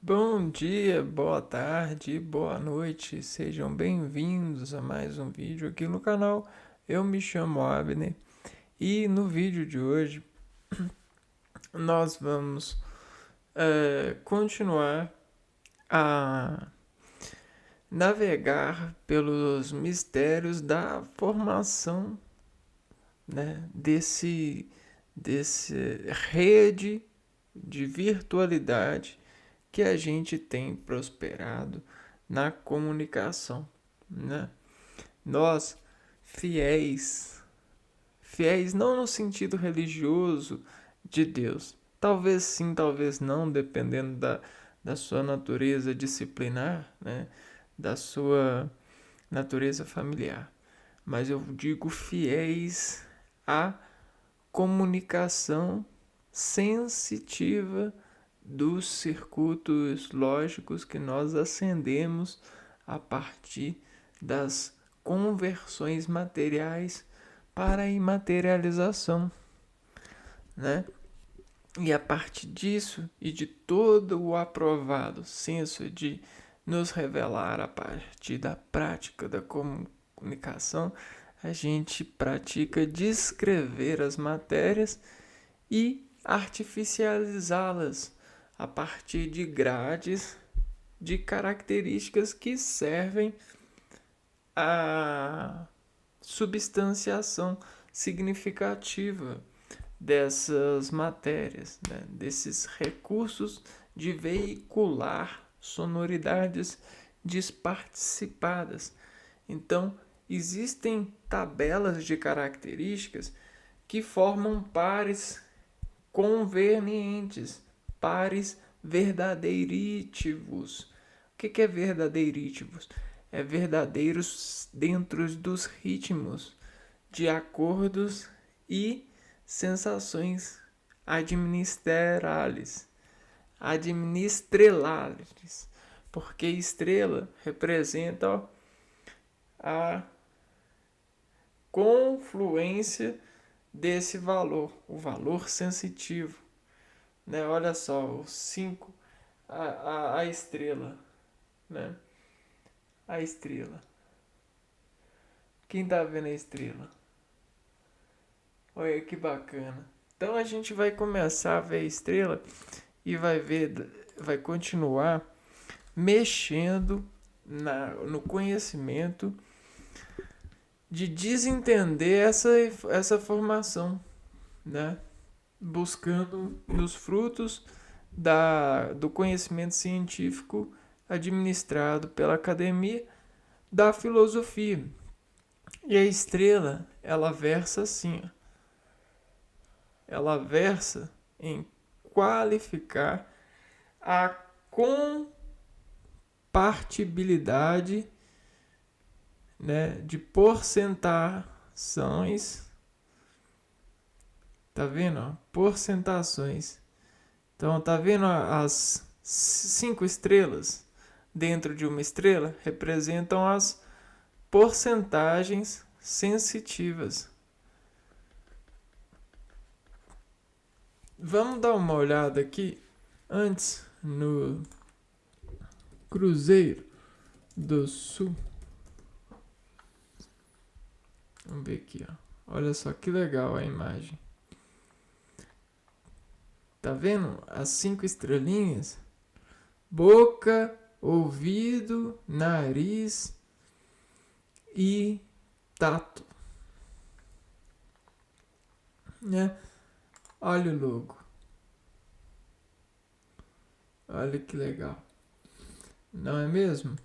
Bom dia, boa tarde, boa noite, sejam bem-vindos a mais um vídeo aqui no canal. Eu me chamo Abner e no vídeo de hoje nós vamos continuar a navegar pelos mistérios da formação, né, desse rede de virtualidade que a gente tem prosperado na comunicação, né? Nós, fiéis não no sentido religioso de Deus, talvez sim, talvez não, dependendo da sua natureza disciplinar, né? Da sua natureza familiar. Mas eu digo fiéis à comunicação sensitiva dos circuitos lógicos que nós acendemos a partir das conversões materiais para a imaterialização, né? E a partir disso e de todo o aprovado senso de nos revelar a partir da prática da comunicação, a gente pratica descrever as matérias e artificializá-las a partir de grades de características que servem à substanciação significativa dessas matérias, né? Desses recursos de veicular sonoridades desparticipadas. Então, existem tabelas de características que formam pares convernientes, pares verdadeirítivos. O que é verdadeirítivos? É verdadeiros dentro dos ritmos, de acordos e sensações administrelales, porque estrela representa a confluência desse valor, o valor sensitivo, né? Olha só, o 5, a estrela, né? A estrela. Quem tá vendo a estrela? Olha que bacana. Então a gente vai começar a ver a estrela e vai continuar mexendo no conhecimento de desentender essa formação, né? Buscando nos frutos do conhecimento científico administrado pela academia da filosofia. E a estrela, ela versa assim, ó. Ela versa em qualificar a compartibilidade, né, de porcentações. Tá vendo? Ó? Porcentações. Então, tá vendo as 5 estrelas dentro de uma estrela? Representam as porcentagens sensitivas. Vamos dar uma olhada aqui antes no Cruzeiro do Sul. Vamos ver aqui, ó. Olha só que legal a imagem. Tá vendo? As 5 estrelinhas. Boca, ouvido, nariz e tato. Né? Olha o logo. Olha que legal. Não é mesmo?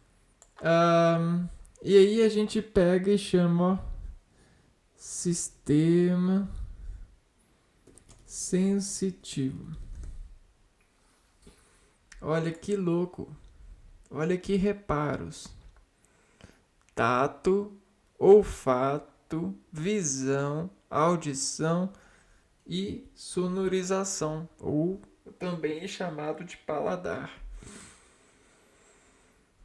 E aí a gente pega e chama, ó, sistema sensitivo. Olha que louco. Olha que reparos. Tato, olfato, visão, audição e sonorização, ou também chamado de paladar.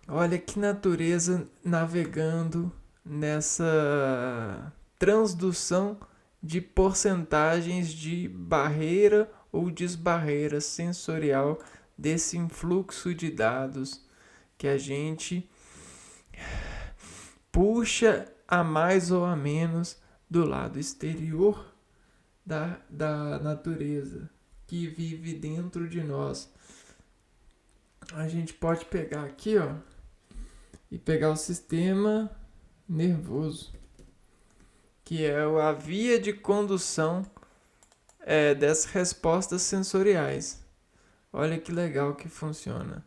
Olha que natureza navegando nessa transdução de porcentagens de barreira ou desbarreira sensorial desse influxo de dados que a gente puxa a mais ou a menos do lado exterior da natureza que vive dentro de nós. A gente pode pegar aqui, ó, e pegar o sistema nervoso, que é a via de condução dessas respostas sensoriais. Olha que legal que funciona.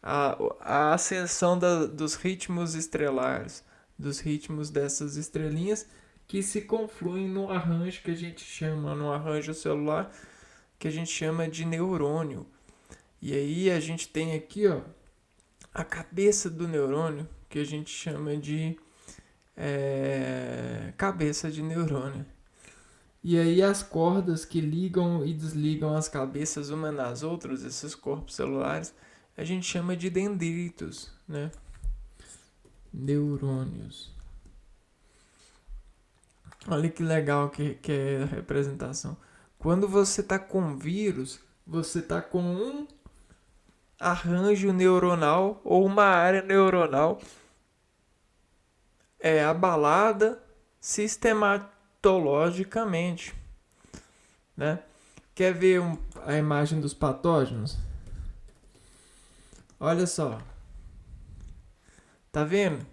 A ascensão dos ritmos estrelares, dos ritmos dessas estrelinhas que se confluem no arranjo que a gente chama, no arranjo celular, que a gente chama de neurônio. E aí a gente tem aqui, ó, a cabeça do neurônio, que a gente chama de cabeça de neurônio. E aí as cordas que ligam e desligam as cabeças umas nas outras, esses corpos celulares, a gente chama de dendritos, né? Neurônios. Olha que legal que é a representação. Quando você está com vírus, você está com um arranjo neuronal ou uma área neuronal abalada sistematologicamente, né? Quer ver a imagem dos patógenos? Olha só. Tá vendo?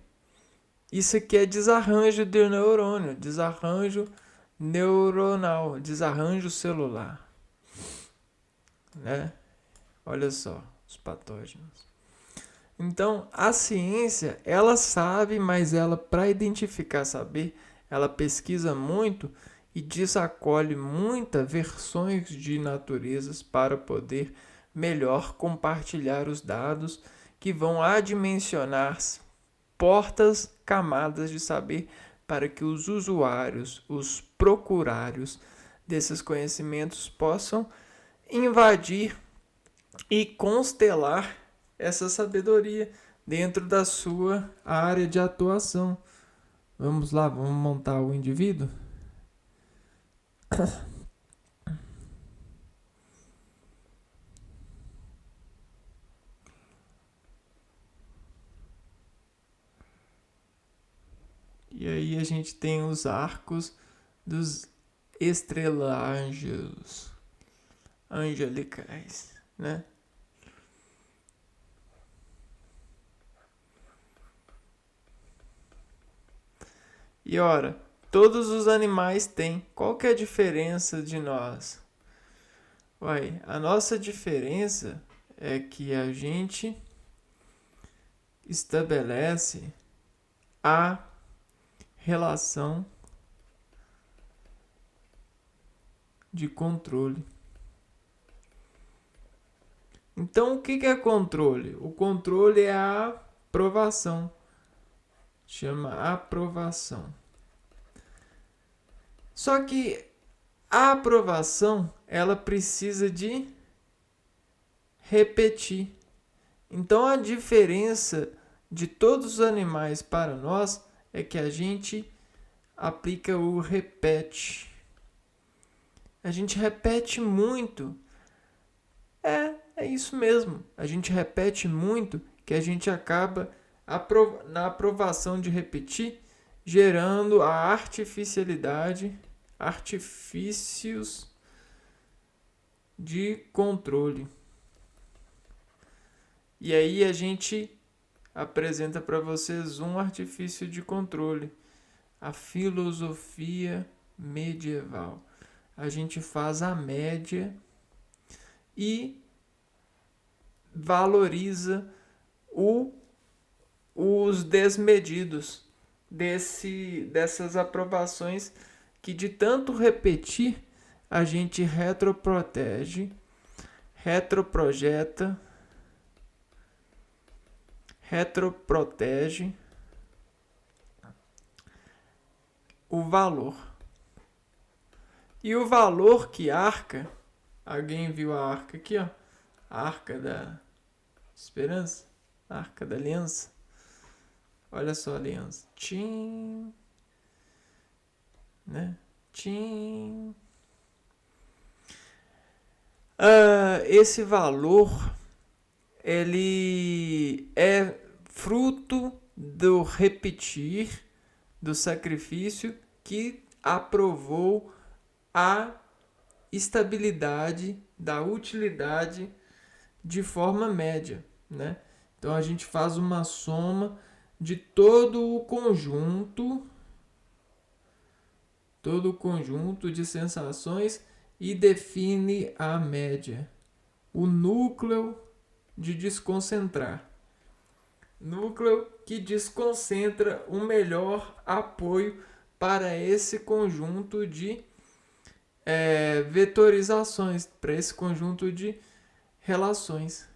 Isso aqui é desarranjo de neurônio, desarranjo neuronal, desarranjo celular, né? Olha só os patógenos. Então, a ciência, ela sabe, mas ela, para identificar saber, ela pesquisa muito e desacolhe muitas versões de naturezas para poder melhor compartilhar os dados que vão adimensionar portas, camadas de saber para que os usuários, os procurários desses conhecimentos possam invadir e constelar essa sabedoria dentro da sua área de atuação. Vamos lá, vamos montar o indivíduo? E aí a gente tem os arcos dos estrelágios angelicais, né? E ora, todos os animais têm. Qual que é a diferença de nós? Uai, a nossa diferença é que a gente estabelece a relação de controle. Então, o que é controle? O controle é a aprovação. Chama aprovação. Só que a aprovação, ela precisa de repetir. Então, a diferença de todos os animais para nós é que a gente aplica o repete. A gente repete muito. É isso mesmo. A gente repete muito que a gente acaba na aprovação de repetir, gerando a artificialidade, artifícios de controle. E aí a gente apresenta para vocês um artifício de controle, a filosofia medieval. A gente faz a média e valoriza os desmedidos dessas aprovações que de tanto repetir a gente retroprotege, retroprojeta, retroprotege o valor. E o valor que arca, alguém viu a arca aqui, ó? A arca da esperança, a arca da aliança. Olha só a aliança. Tchim. Né? Tchim. Esse valor ele é fruto do repetir do sacrifício que aprovou a estabilidade da utilidade de forma média, né? Então a gente faz uma soma de todo o conjunto de sensações e define a média, o núcleo de desconcentrar. Núcleo que desconcentra o melhor apoio para esse conjunto de vetorizações, para esse conjunto de relações.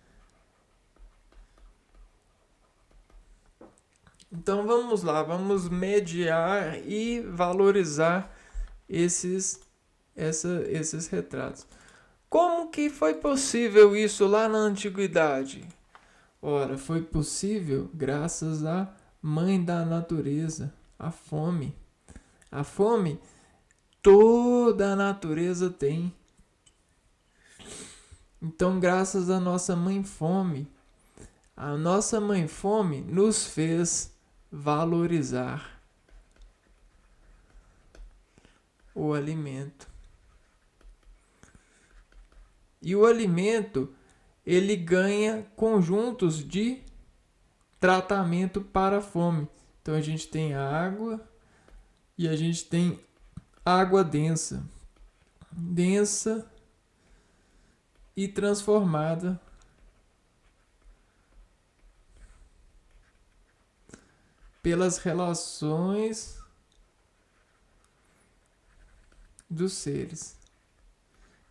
Então vamos lá, vamos mediar e valorizar esses retratos. Como que foi possível isso lá na antiguidade? Ora, foi possível graças à mãe da natureza, a fome. A fome toda a natureza tem. Então, graças à nossa mãe fome, a nossa mãe fome nos fez valorizar o alimento. E o alimento, ele ganha conjuntos de tratamento para a fome. Então a gente tem água e a gente tem água densa. Densa e transformada pelas relações dos seres.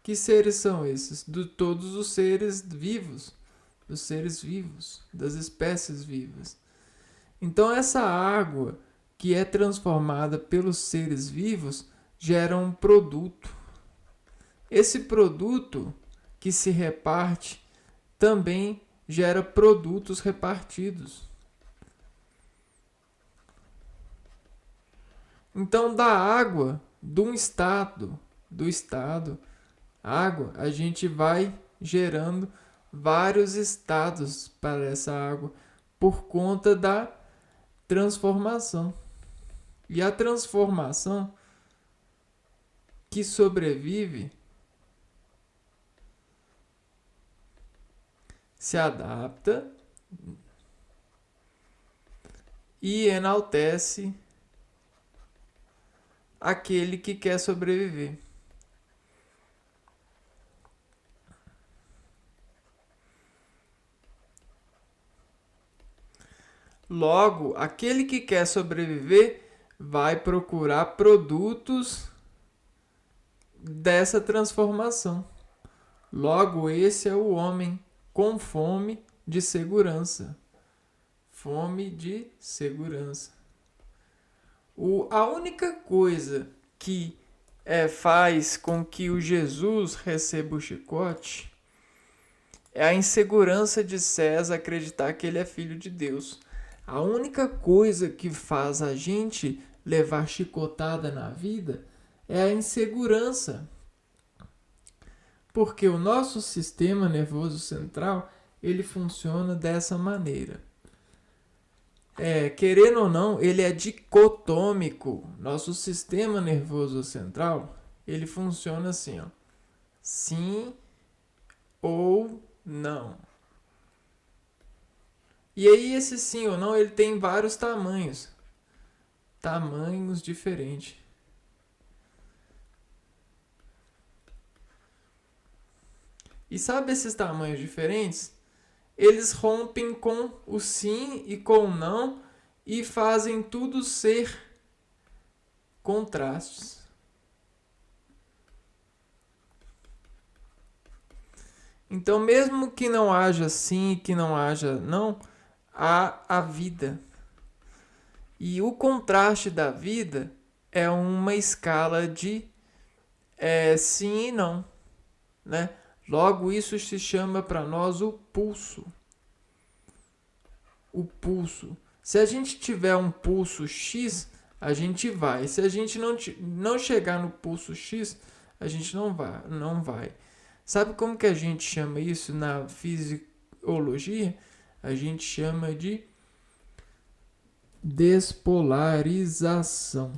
Que seres são esses? De todos os seres vivos, dos seres vivos, das espécies vivas. Então essa água que é transformada pelos seres vivos gera um produto. Esse produto que se reparte também gera produtos repartidos. Então, da água, do estado, água, a gente vai gerando vários estados para essa água por conta da transformação. E a transformação que sobrevive se adapta e enaltece aquele que quer sobreviver. Logo, aquele que quer sobreviver vai procurar produtos dessa transformação. Logo, esse é o homem com fome de segurança. Fome de segurança. A única coisa que faz com que o Jesus receba o chicote é a insegurança de César acreditar que ele é filho de Deus. A única coisa que faz a gente levar chicotada na vida é a insegurança. Porque o nosso sistema nervoso central, ele funciona dessa maneira. Querendo ou não, ele é dicotômico. Nosso sistema nervoso central, ele funciona assim, ó. Sim ou não. E aí esse sim ou não, ele tem vários tamanhos. Tamanhos diferentes. E sabe esses tamanhos diferentes? Eles rompem com o sim e com o não e fazem tudo ser contrastes. Então, mesmo que não haja sim e que não haja não, há a vida. E o contraste da vida é uma escala de sim e não, né? Logo, isso se chama para nós o pulso. O pulso. Se a gente tiver um pulso X, a gente vai. Se a gente não chegar no pulso X, a gente não vai. Sabe como que a gente chama isso na biologia, a gente chama de despolarização.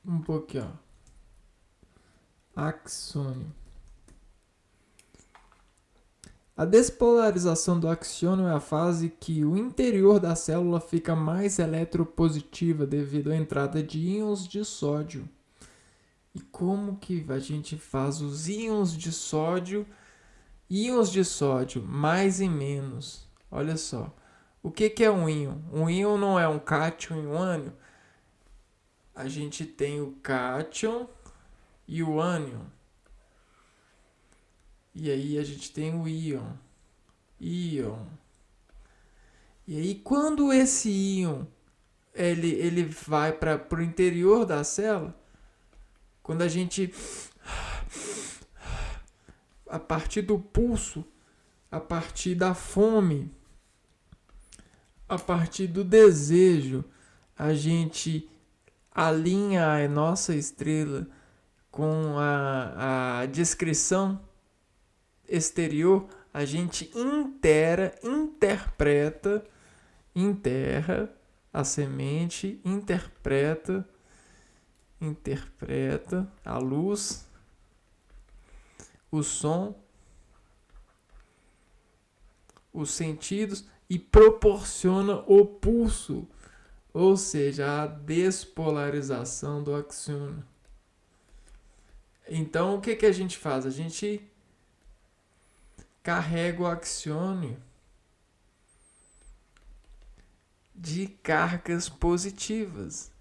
Um pouquinho, ó. Axônio. A despolarização do axônio é a fase que o interior da célula fica mais eletropositiva devido à entrada de íons de sódio. E como que a gente faz os íons de sódio? Íons de sódio, mais e menos. Olha só. O que é um íon? Um íon não é um cátion e um ânion. A gente tem o cátion e o ânion. E aí a gente tem o íon. Íon. E aí quando esse íon ele vai para o interior da célula, quando a gente, a partir do pulso, a partir da fome, a partir do desejo, a gente alinha a nossa estrela com a descrição exterior, a gente enterra a semente, interpreta a luz, o som, os sentidos e proporciona o pulso, ou seja, a despolarização do axônio. Então, o que a gente faz? A gente carrega o axônio de cargas positivas,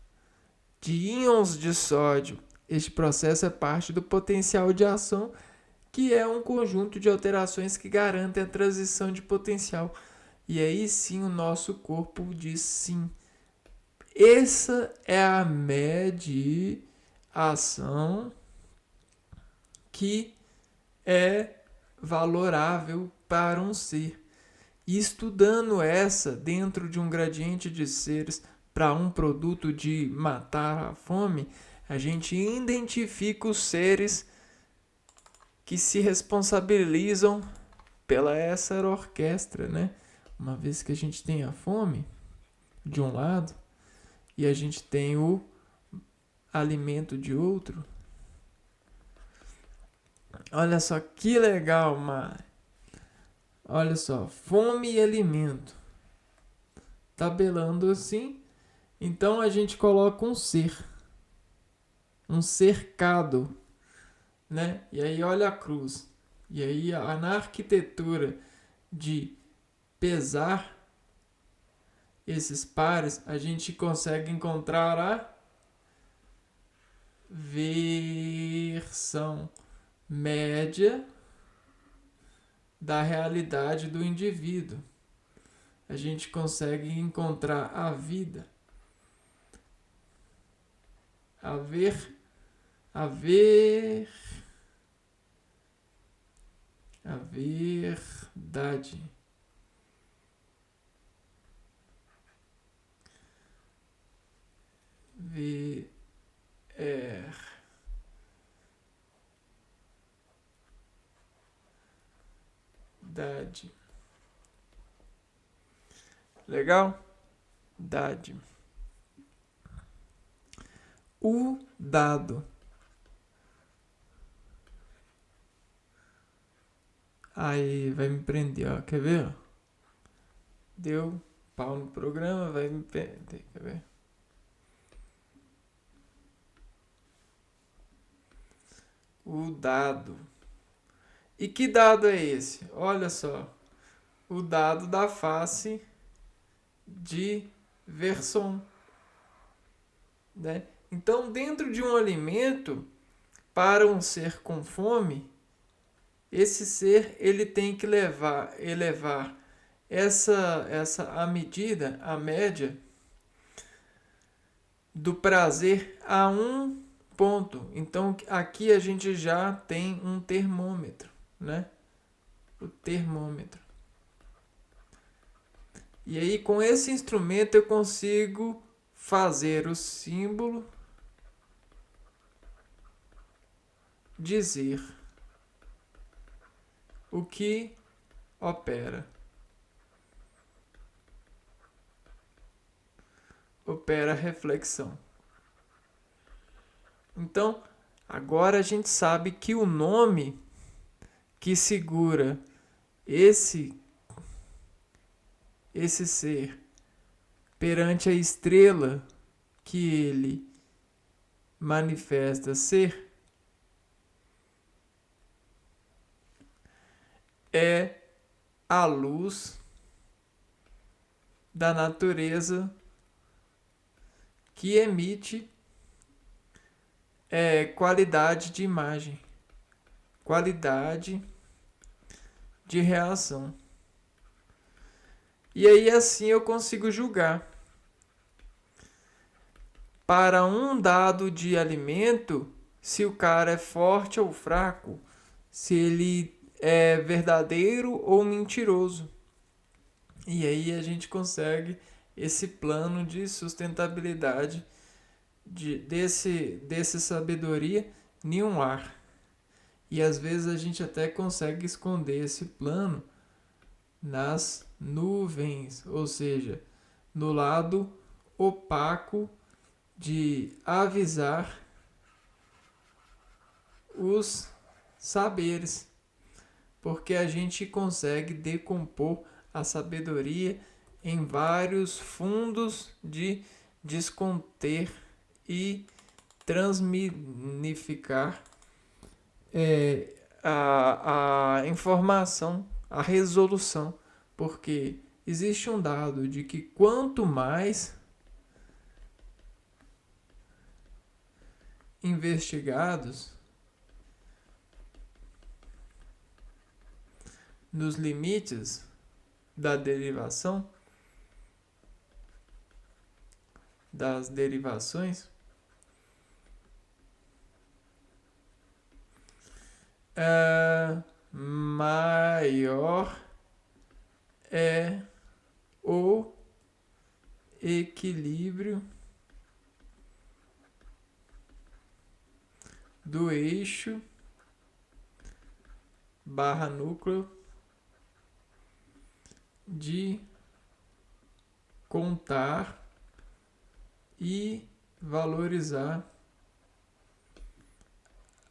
de íons de sódio. Este processo é parte do potencial de ação, que é um conjunto de alterações que garantem a transição de potencial. E aí sim o nosso corpo diz sim. Essa é a mediação que é valorável para um ser. E estudando essa dentro de um gradiente de seres para um produto de matar a fome, a gente identifica os seres que se responsabilizam pela essa orquestra, né? Uma vez que a gente tem a fome de um lado e a gente tem o alimento de outro. Olha só que legal, Mari. Olha só, fome e alimento. Tabelando assim. Então a gente coloca um ser. Um cercado, né? E aí olha a cruz. E aí na arquitetura de pesar esses pares, a gente consegue encontrar a versão média da realidade do indivíduo. A gente consegue encontrar a vida, a verdade. Verdade. Legal? Dade. O dado. Aí vai me prender, ó. Quer ver? Deu pau no programa, vai me prender. Quer ver? O dado. E que dado é esse? Olha só. O dado da face de Verson, né? Então, dentro de um alimento, para um ser com fome, esse ser ele tem que elevar a medida, a média do prazer a um ponto. Então, aqui a gente já tem um termômetro, né? O termômetro. E aí, com esse instrumento, eu consigo fazer o símbolo dizer. o que opera? Opera a reflexão. Então, agora a gente sabe que o nome que segura esse ser perante a estrela que ele manifesta ser é a luz da natureza que emite qualidade de imagem, qualidade de reação. E aí assim eu consigo julgar. Para um dado de alimento, se o cara é forte ou fraco, se ele é verdadeiro ou mentiroso. E aí a gente consegue esse plano de sustentabilidade desse sabedoria em um ar. E às vezes a gente até consegue esconder esse plano nas nuvens, ou seja, no lado opaco de avisar os saberes, porque a gente consegue decompor a sabedoria em vários fundos de desconter e transminificar a informação, a resolução, porque existe um dado de que quanto mais investigados nos limites da derivação, das derivações, maior é o equilíbrio do eixo barra núcleo de contar e valorizar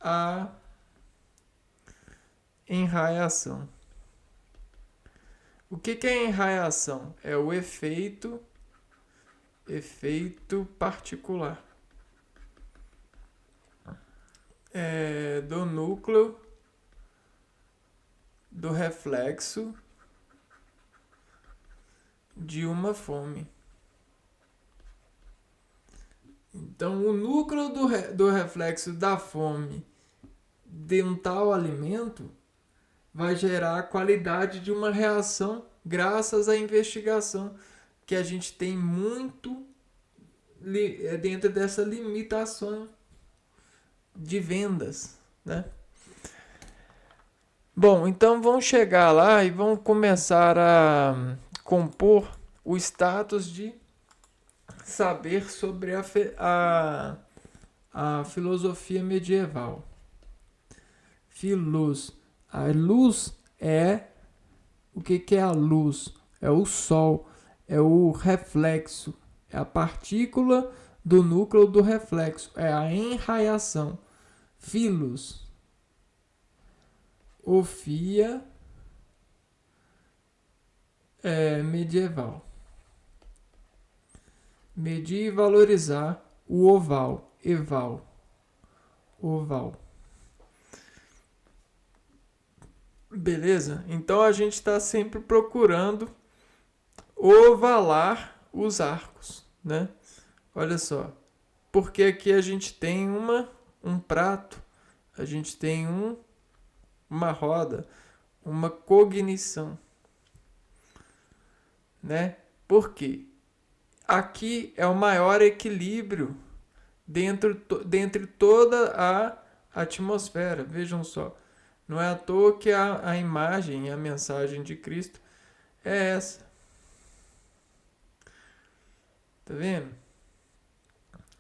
a enraiação. O que é enraiação? É o efeito particular do núcleo do reflexo de uma fome. Então, o núcleo do reflexo da fome de um tal alimento vai gerar a qualidade de uma reação graças à investigação que a gente tem muito dentro dessa limitação de vendas, né? Bom, então vamos chegar lá e vamos começar a compor o status de saber sobre a filosofia medieval. A luz é... O que é a luz? É o sol, é o reflexo, é a partícula do núcleo do reflexo, é a enraiação. Filos, ofia medieval. Medir e valorizar o oval, oval. Beleza? Então a gente está sempre procurando ovalar os arcos, né? Olha só, porque aqui a gente tem um prato, a gente tem uma roda, uma cognição, né? Por quê? Aqui é o maior equilíbrio dentre toda a atmosfera. Vejam só, não é à toa que a imagem, a mensagem de Cristo é essa. Tá vendo?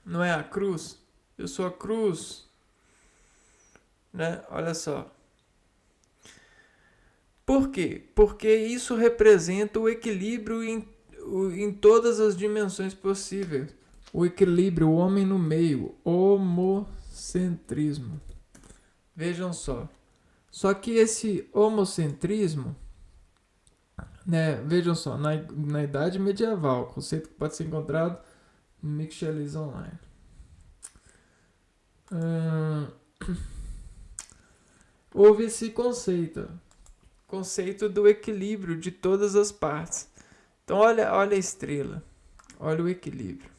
Não é a cruz? Eu sou a cruz, né? Olha só. Por quê? Porque isso representa o equilíbrio em todas as dimensões possíveis. O equilíbrio, o homem no meio, homocentrismo. Vejam só. Só que esse homocentrismo, né, vejam só, na Idade Medieval, conceito que pode ser encontrado no Michelis Online. Houve esse conceito do equilíbrio de todas as partes. Então olha a estrela, olha o equilíbrio.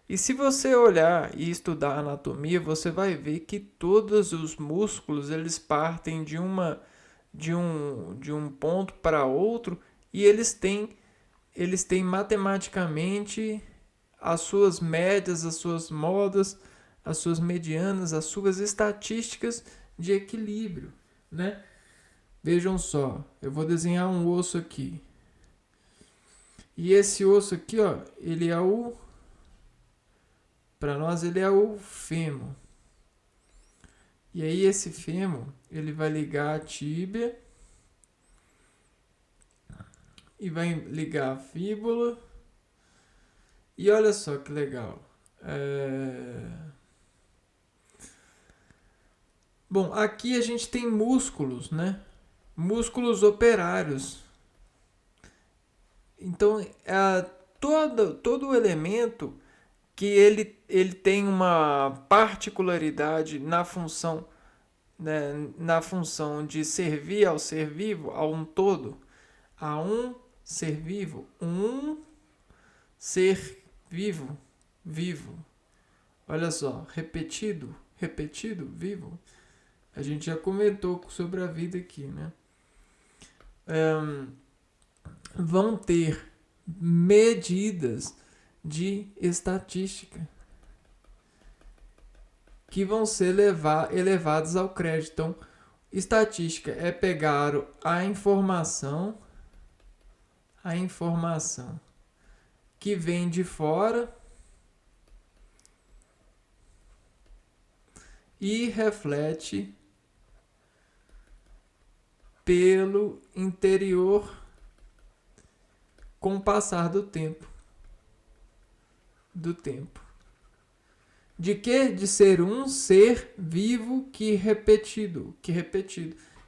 E se você olhar e estudar a anatomia, você vai ver que todos os músculos eles partem de um ponto para outro e eles têm matematicamente as suas médias, as suas modas, as suas medianas, as suas estatísticas de equilíbrio, né? Vejam só, eu vou desenhar um osso aqui. E esse osso aqui, ó, ele é para nós ele é o fêmur. E aí esse fêmur, ele vai ligar a tíbia e vai ligar a fíbula. E olha só que legal. Bom, aqui a gente tem músculos, né? Músculos operários. Então, todo o elemento que ele tem uma particularidade na função, né, na função de servir ao ser vivo, a um todo, a um ser vivo, um ser vivo, vivo. Olha só, repetido, vivo. A gente já comentou sobre a vida aqui, né? Vão ter medidas de estatística que vão ser elevadas ao crédito. Então, estatística é pegar a informação que vem de fora e reflete pelo interior com o passar do tempo. De que? De ser um ser vivo que repetido.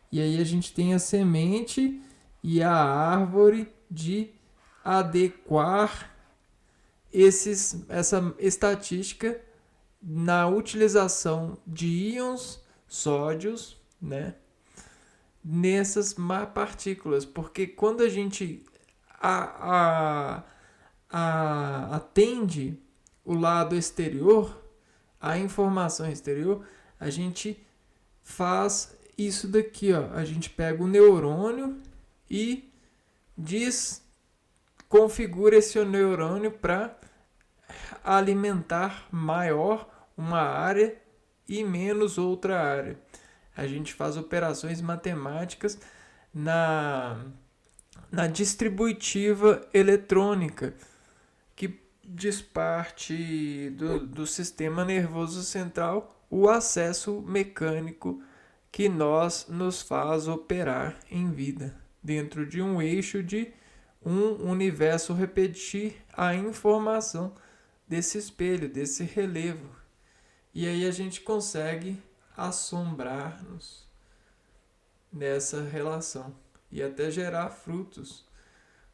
E aí a gente tem a semente e a árvore de adequar essa estatística na utilização de íons sódios, né, nessas partículas. Porque quando a gente atende o lado exterior, a informação exterior, a gente faz isso daqui, ó. A gente pega o neurônio e configura esse neurônio para alimentar maior uma área e menos outra área. A gente faz operações matemáticas na distributiva eletrônica, que desparte do sistema nervoso central o acesso mecânico que nos faz operar em vida, dentro de um eixo de um universo, repetir a informação desse espelho, desse relevo. E aí a gente consegue assombrar-nos nessa relação e até gerar frutos.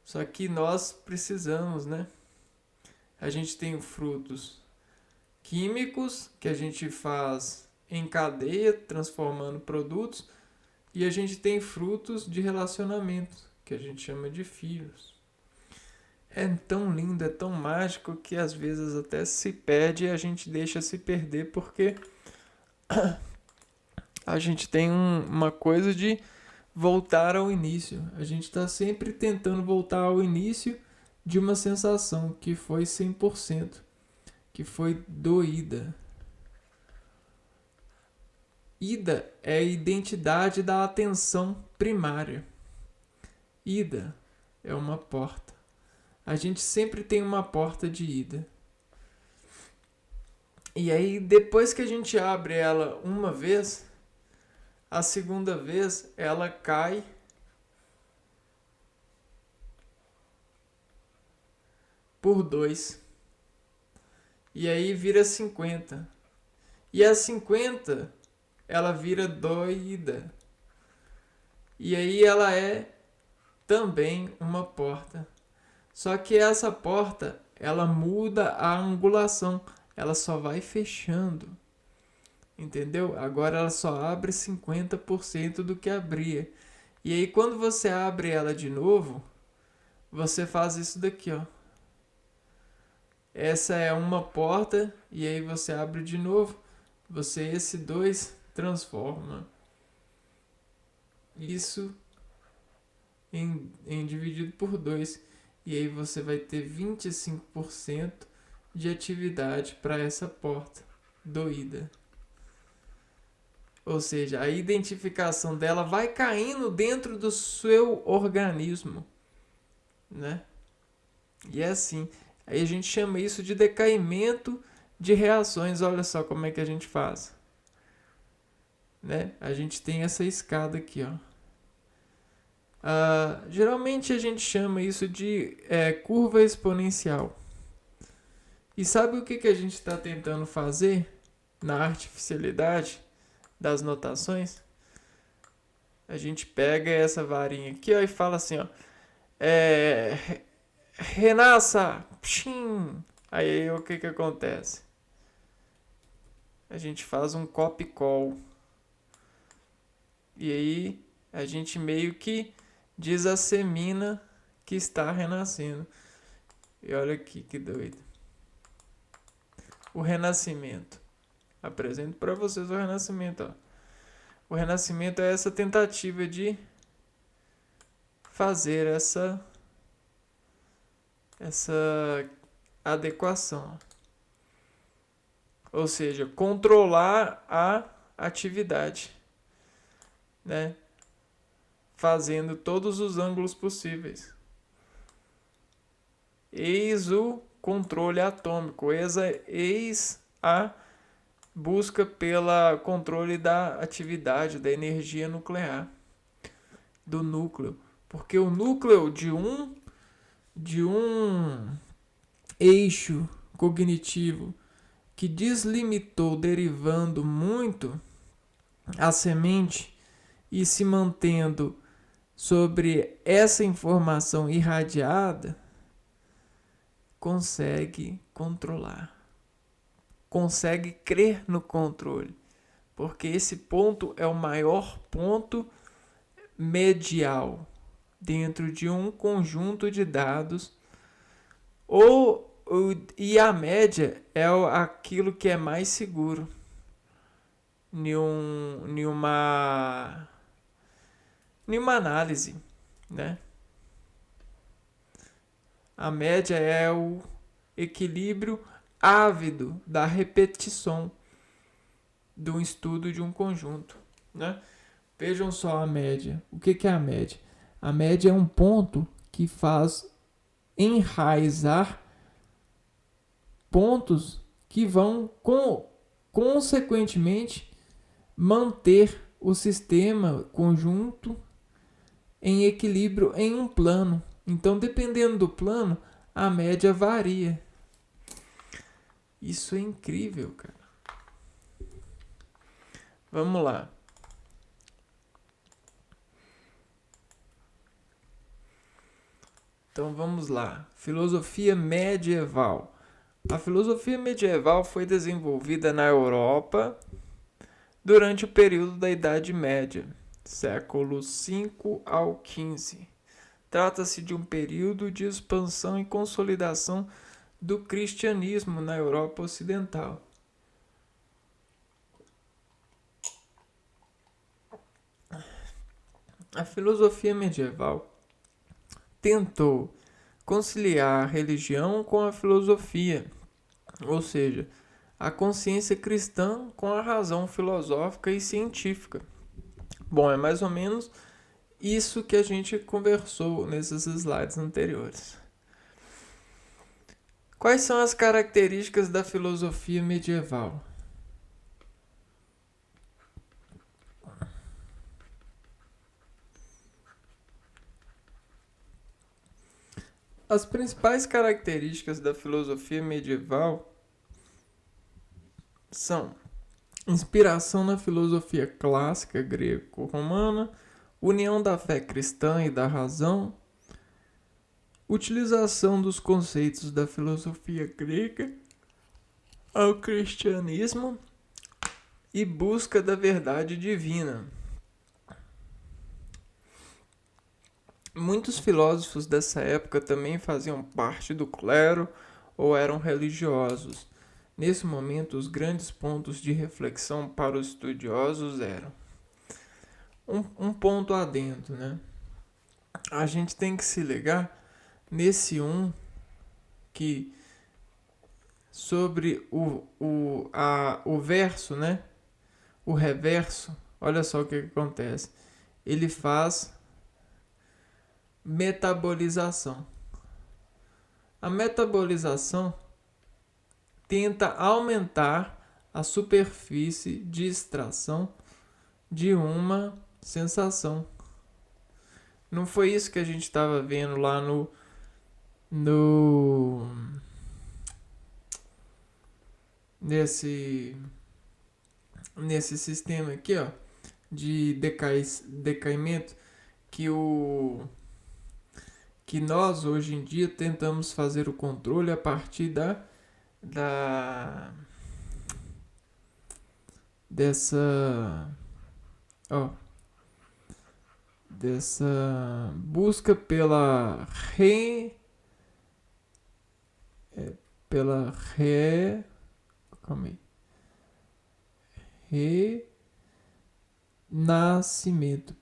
Só que nós precisamos, né? A gente tem frutos químicos que a gente faz em cadeia, transformando produtos, e a gente tem frutos de relacionamento, que a gente chama de filhos. É tão lindo, é tão mágico que às vezes até se perde e a gente deixa se perder, porque a gente tem uma coisa de voltar ao início. A gente está sempre tentando voltar ao início de uma sensação que foi 100%, que foi doída. Ida é a identidade da atenção primária. Ida é uma porta. A gente sempre tem uma porta de ida. E aí, depois que a gente abre ela uma vez, a segunda vez ela cai por 2. E aí vira 50. E a 50, ela vira doida. E aí ela é também uma porta. Só que essa porta, ela muda a angulação. Ela só vai fechando. Entendeu? Agora ela só abre 50% do que abria. E aí quando você abre ela de novo, você faz isso daqui, ó. Essa é uma porta e aí você abre de novo. Você esse 2 transforma isso em dividido por 2. E aí você vai ter 25% de atividade para essa porta doída. Ou seja, a identificação dela vai caindo dentro do seu organismo, né? E é assim. Aí a gente chama isso de decaimento de reações. Olha só como é que a gente faz, né? A gente tem essa escada aqui, ó. Geralmente a gente chama isso de curva exponencial. E sabe o que a gente está tentando fazer na artificialidade das notações? A gente pega essa varinha aqui, ó, e fala assim, ó, renasça, pshim. Aí o que acontece? A gente faz um copy-call. E aí a gente meio que desassemina que está renascendo. E olha aqui que doido. O renascimento. Apresento para vocês o renascimento, ó. O renascimento é essa tentativa de fazer essa adequação. Ou seja, controlar a atividade, né? Fazendo todos os ângulos possíveis. Eis o controle atômico, eis a busca pelo controle da atividade, da energia nuclear, do núcleo. Porque o núcleo de um eixo cognitivo que deslimitou, derivando muito a semente e se mantendo sobre essa informação irradiada, consegue controlar, consegue crer no controle, porque esse ponto é o maior ponto medial dentro de um conjunto de dados, e a média é aquilo que é mais seguro em uma análise, né? A média é o equilíbrio ávido da repetição do estudo de um conjunto, né? Vejam só a média. O que é a média? A média é um ponto que faz enraizar pontos que vão consequentemente manter o sistema conjunto em equilíbrio em um plano. Então, dependendo do plano, a média varia. Isso é incrível, cara. Vamos lá. Então vamos lá. Filosofia medieval. A filosofia medieval foi desenvolvida na Europa durante o período da Idade Média, séculos V ao XV. Trata-se de um período de expansão e consolidação do cristianismo na Europa Ocidental. A filosofia medieval tentou conciliar a religião com a filosofia, ou seja, a consciência cristã com a razão filosófica e científica. Bom, é mais ou menos isso que a gente conversou nesses slides anteriores. Quais são as características da filosofia medieval? As principais características da filosofia medieval são inspiração na filosofia clássica greco-romana, união da fé cristã e da razão, utilização dos conceitos da filosofia grega ao cristianismo e busca da verdade divina. Muitos filósofos dessa época também faziam parte do clero ou eram religiosos. Nesse momento, os grandes pontos de reflexão para os estudiosos eram um ponto adentro, né? A gente tem que se ligar nesse que sobre o verso, né? O reverso, olha só o que acontece. Ele faz metabolização. A metabolização tenta aumentar a superfície de extração de uma sensação. Não foi isso que a gente estava vendo lá no nesse sistema aqui, ó, de decaimento que nós hoje em dia tentamos fazer o controle a partir da dessa busca pela calma aí,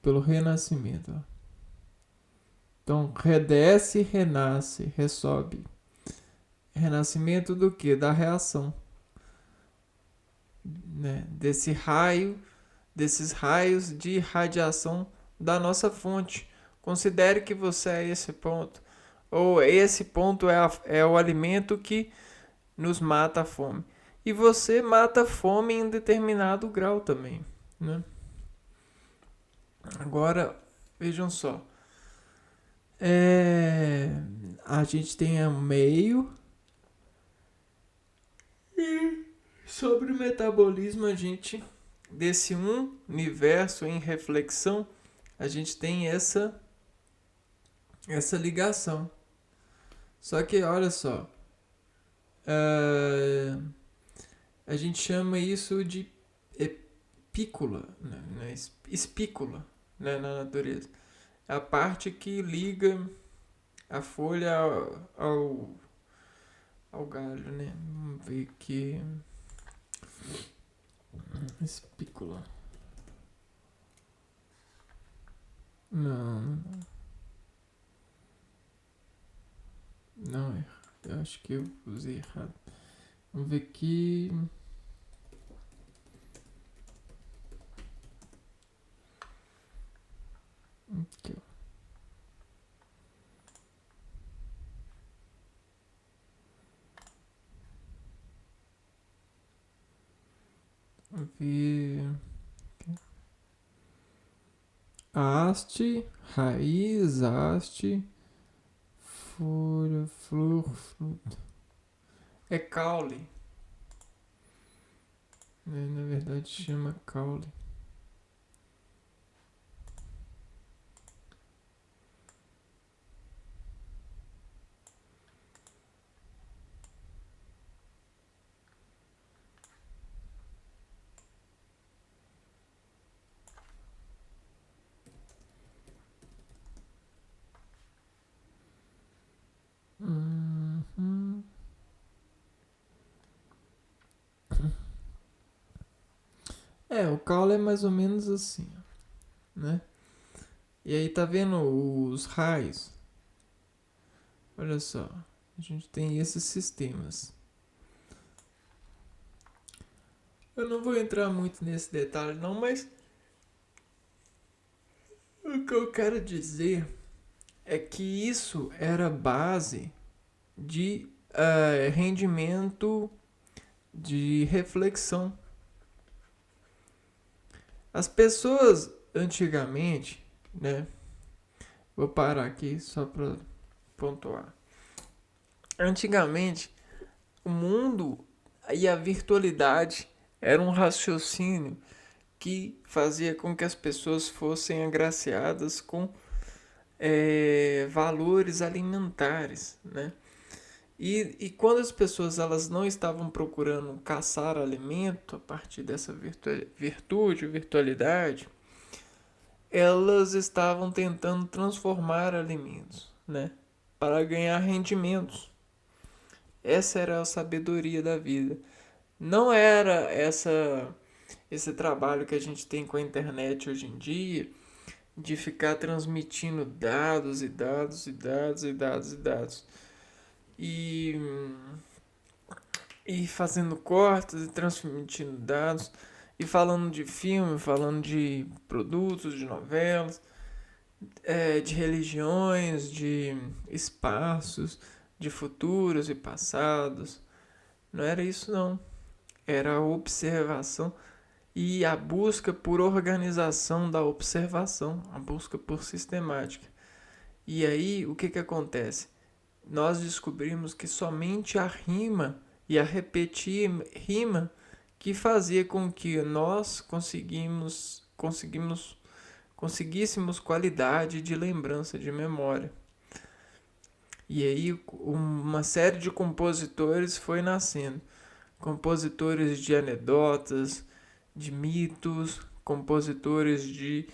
pelo renascimento. Ó. Então, redesce, renasce, ressobe. Renascimento do que? Da reação. Né? Desses raios de radiação da nossa fonte. Considere que você é esse ponto. Ou esse ponto é o alimento que nos mata a fome. E você mata a fome em determinado grau também. Né? Agora, vejam só. A gente tem um meio. E sobre o metabolismo, a gente, desse universo em reflexão, a gente tem essa ligação. Só que, olha só. A gente chama isso de espícula, né? Espícula, né? Na natureza. A parte que liga a folha ao galho, né? Vamos ver aqui. Espícula. Não. Não, eu acho que eu usei errado. Vamos ver aqui. Aqui, ó. Vamos ver. Haste, raiz, haste, folha, flor, fruto. É caule. Na verdade chama caule. O caule é mais ou menos assim, né? E aí tá vendo os raios? Olha só, a gente tem esses sistemas. Eu não vou entrar muito nesse detalhe não, mas o que eu quero dizer é que isso era base de rendimento de reflexão. As pessoas antigamente, né? Vou parar aqui só para pontuar. Antigamente, o mundo e a virtualidade era um raciocínio que fazia com que as pessoas fossem agraciadas com valores alimentares, né? E quando as pessoas elas não estavam procurando caçar alimento a partir dessa virtude, virtualidade, elas estavam tentando transformar alimentos, né? Para ganhar rendimentos. Essa era a sabedoria da vida. Não era esse trabalho que a gente tem com a internet hoje em dia, de ficar transmitindo dados e dados e dados e dados e dados. E, e fazendo cortes e transmitindo dados. E falando de filme, falando de produtos, de novelas, de religiões, de espaços, de futuros e passados. Não era isso não. Era a observação e a busca por organização da observação, a busca por sistemática. E aí, o que que acontece? Nós descobrimos que somente a rima e a repetir rima que fazia com que nós conseguíssemos qualidade de lembrança, de memória. E aí uma série de compositores foi nascendo. Compositores de anedotas, de mitos, compositores de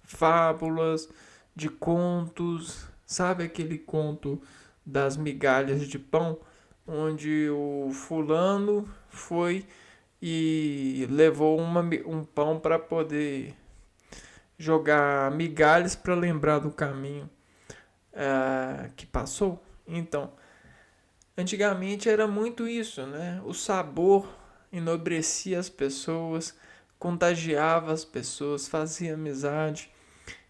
fábulas, de contos. Sabe aquele conto das migalhas de pão? Onde o fulano foi e levou um pão para poder jogar migalhas para lembrar do caminho que passou. Então, antigamente era muito isso, né? O sabor enobrecia as pessoas, contagiava as pessoas, fazia amizade.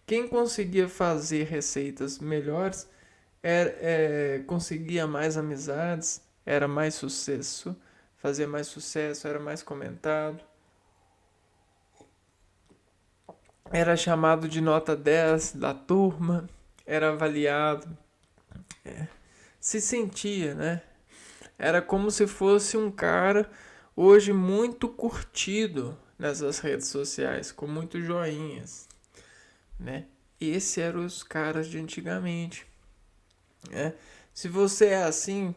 Quem conseguia fazer receitas melhores conseguia mais amizades, era mais sucesso, fazia mais sucesso, era mais comentado. Era chamado de nota 10 da turma, era avaliado, se sentia, né? Era como se fosse um cara hoje muito curtido nessas redes sociais, com muitos joinhas, né? Esses eram os caras de antigamente, né? Se você é assim,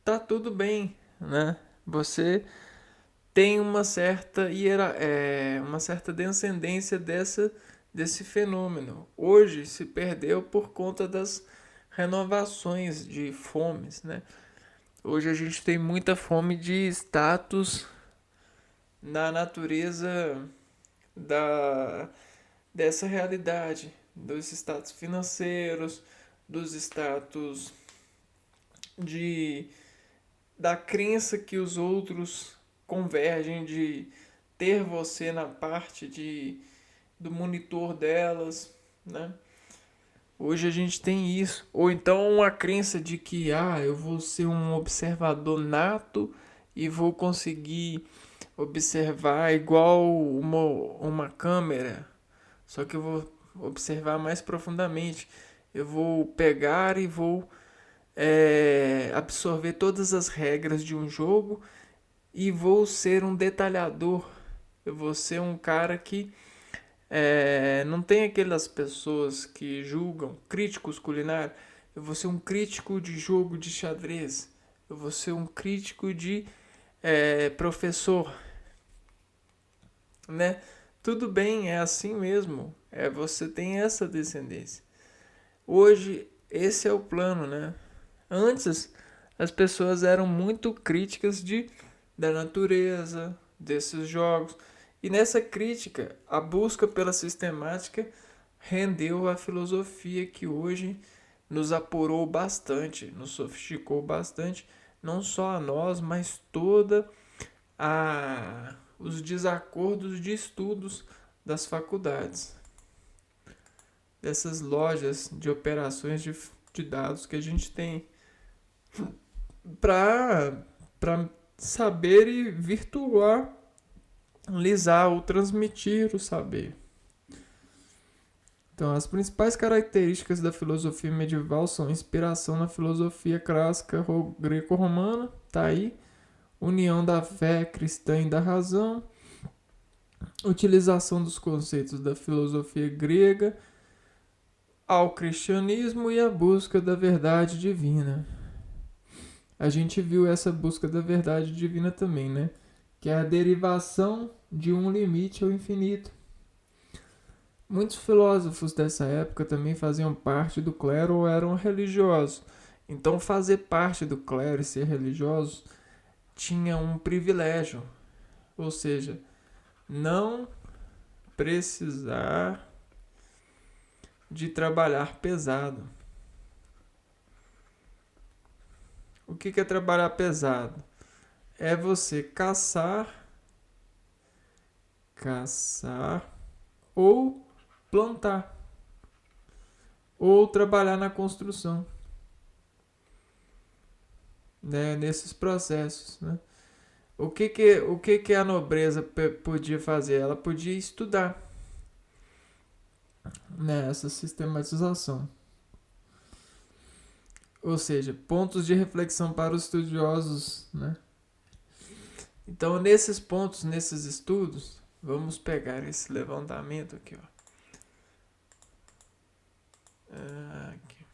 tá tudo bem, né? Você tem uma certa descendência desse fenômeno. Hoje se perdeu por conta das renovações de fomes, né? Hoje a gente tem muita fome de status na natureza da dessa realidade, dos status financeiros, dos status de da crença que os outros convergem de ter você na parte do monitor delas, né? Hoje a gente tem isso. Ou então a crença de que eu vou ser um observador nato e vou conseguir observar igual uma câmera. Só que eu vou observar mais profundamente. Eu vou pegar e vou absorver todas as regras de um jogo e vou ser um detalhador. Eu vou ser um cara que não tem aquelas pessoas que julgam, críticos culinários. Eu vou ser um crítico de jogo de xadrez. Eu vou ser um crítico de professor, né? Tudo bem, é assim mesmo. Você tem essa descendência. Hoje, esse é o plano, né? Antes, as pessoas eram muito críticas da natureza, desses jogos. E nessa crítica, a busca pela sistemática rendeu a filosofia que hoje nos apurou bastante, nos sofisticou bastante, não só a nós, mas toda os desacordos de estudos das faculdades, dessas lojas de operações de dados que a gente tem para saber e virtualizar ou transmitir o saber. Então, as principais características da filosofia medieval são inspiração na filosofia clássica greco-romana, tá aí, união da fé cristã e da razão, utilização dos conceitos da filosofia grega ao cristianismo e a busca da verdade divina. A gente viu essa busca da verdade divina também, né? Que é a derivação de um limite ao infinito. Muitos filósofos dessa época também faziam parte do clero ou eram religiosos. Então, fazer parte do clero e ser religioso tinha um privilégio, ou seja, não precisar de trabalhar pesado. O que é trabalhar pesado? É você caçar ou plantar ou trabalhar na construção, né? Nesses processos, né? O que a nobreza podia fazer? Ela podia estudar, né? Essa sistematização. Ou seja, pontos de reflexão para os estudiosos, né? Então, nesses pontos, nesses estudos, vamos pegar esse levantamento aqui, ó. Aqui.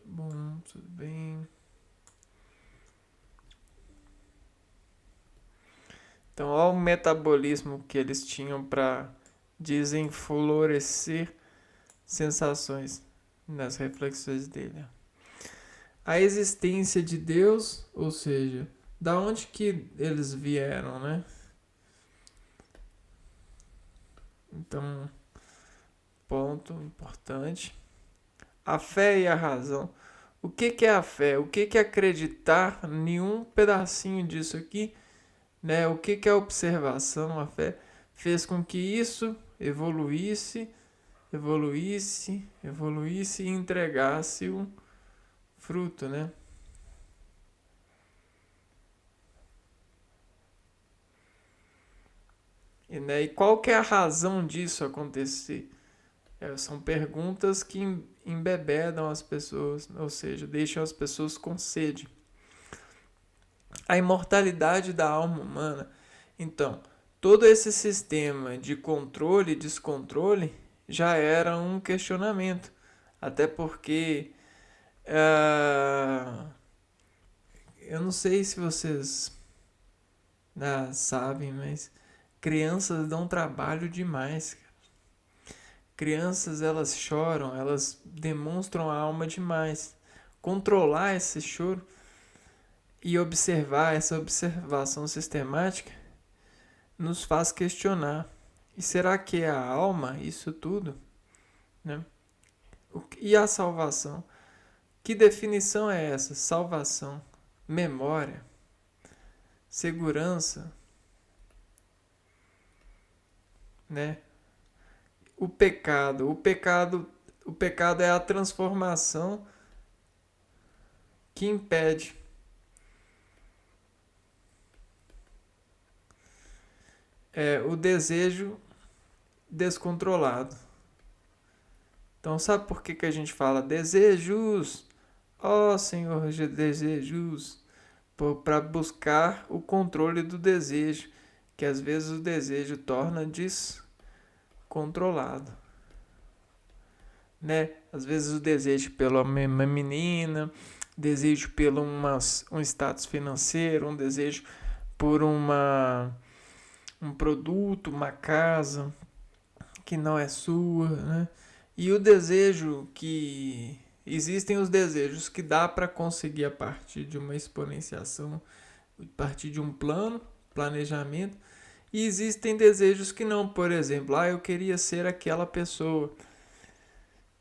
Bom, tudo bem. Então, olha o metabolismo que eles tinham para desenflorescer sensações nas reflexões dele. A existência de Deus, ou seja, da onde que eles vieram, né? Então, ponto importante. A fé e a razão. O que é a fé? O que é acreditar em um pedacinho disso aqui? Né? O que é a observação? A fé fez com que isso evoluísse e entregasse um fruto, né? E qual que é a razão disso acontecer? São perguntas que embebedam as pessoas, ou seja, deixam as pessoas com sede. A imortalidade da alma humana. Então, todo esse sistema de controle e descontrole já era um questionamento. Até porque eu não sei se vocês sabem, mas crianças dão trabalho demais. Crianças, elas choram, elas demonstram a alma demais. Controlar esse choro e observar essa observação sistemática nos faz questionar. E será que é a alma isso tudo? Né? E a salvação? Que definição é essa? Salvação, memória, segurança, né? O pecado é a transformação que impede o desejo descontrolado. Então, sabe por que a gente fala desejos? Ó Senhor, desejos. Para buscar o controle do desejo, que às vezes o desejo torna descontrolado. Né? Às vezes o desejo pela uma menina, desejo pelo um status financeiro, um desejo por um produto, uma casa que não é sua, né? E o desejo que existem os desejos que dá para conseguir a partir de uma exponenciação, a partir de um planejamento, e existem desejos que não, por exemplo, eu queria ser aquela pessoa.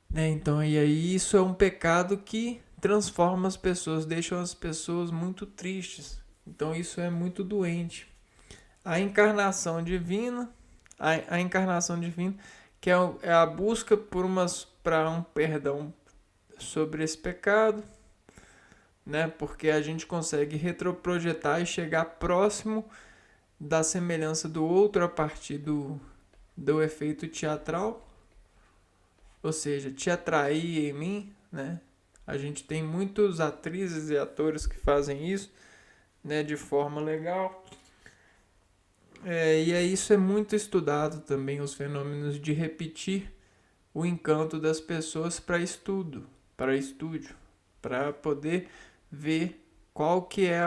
Né? Então, e aí isso é um pecado que transforma as pessoas, deixa as pessoas muito tristes. Então isso é muito doente. A encarnação divina, que é a busca para um perdão sobre esse pecado, né? Porque a gente consegue retroprojetar e chegar próximo da semelhança do outro a partir do efeito teatral, ou seja, te atrair em mim, né? A gente tem muitos atrizes e atores que fazem isso, né, de forma legal. E aí isso é muito estudado também, os fenômenos de repetir o encanto das pessoas para estúdio, para poder ver qual que é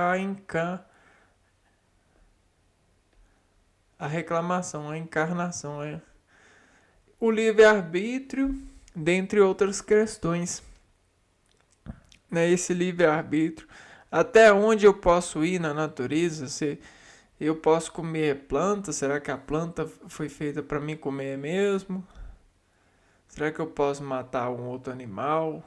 a reclamação, a encarnação, o livre-arbítrio, dentre outras questões. Né? Esse livre-arbítrio, até onde eu posso ir na natureza, se eu posso comer planta, será que a planta foi feita para mim comer mesmo? Será que eu posso matar um outro animal?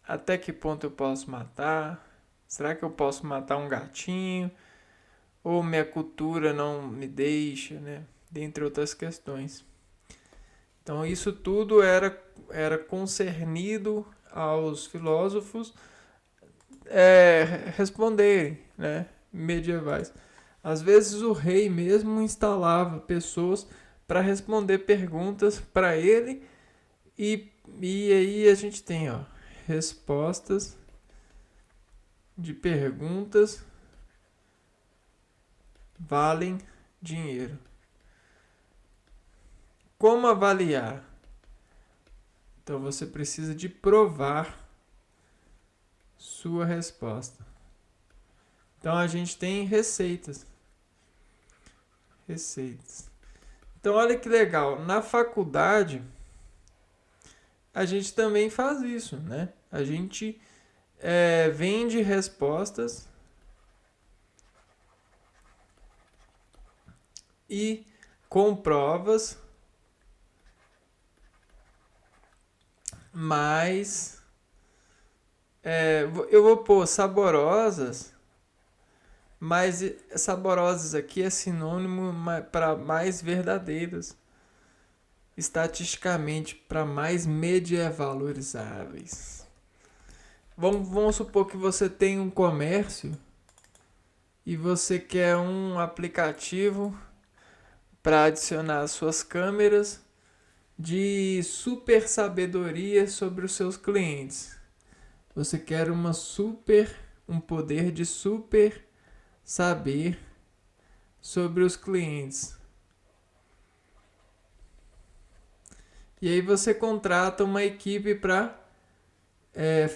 Até que ponto eu posso matar? Será que eu posso matar um gatinho? Ou minha cultura não me deixa, né? Dentre outras questões. Então isso tudo era concernido aos filósofos responderem, né? Medievais. Às vezes o rei mesmo instalava pessoas para responder perguntas para ele e aí a gente tem, ó, respostas de perguntas valem dinheiro. Como avaliar? Então você precisa de provar sua resposta. Então a gente tem receitas. Receitas. Então olha que legal, na faculdade a gente também faz isso, né? A gente vende respostas e com provas, mas eu vou pôr saborosas, mas saborosas aqui é sinônimo para mais verdadeiras, estatisticamente para mais medievalorizáveis. Vamos supor que você tem um comércio e você quer um aplicativo para adicionar suas câmeras de super sabedoria sobre os seus clientes. Você quer um poder de super saber sobre os clientes. E aí você contrata uma equipe para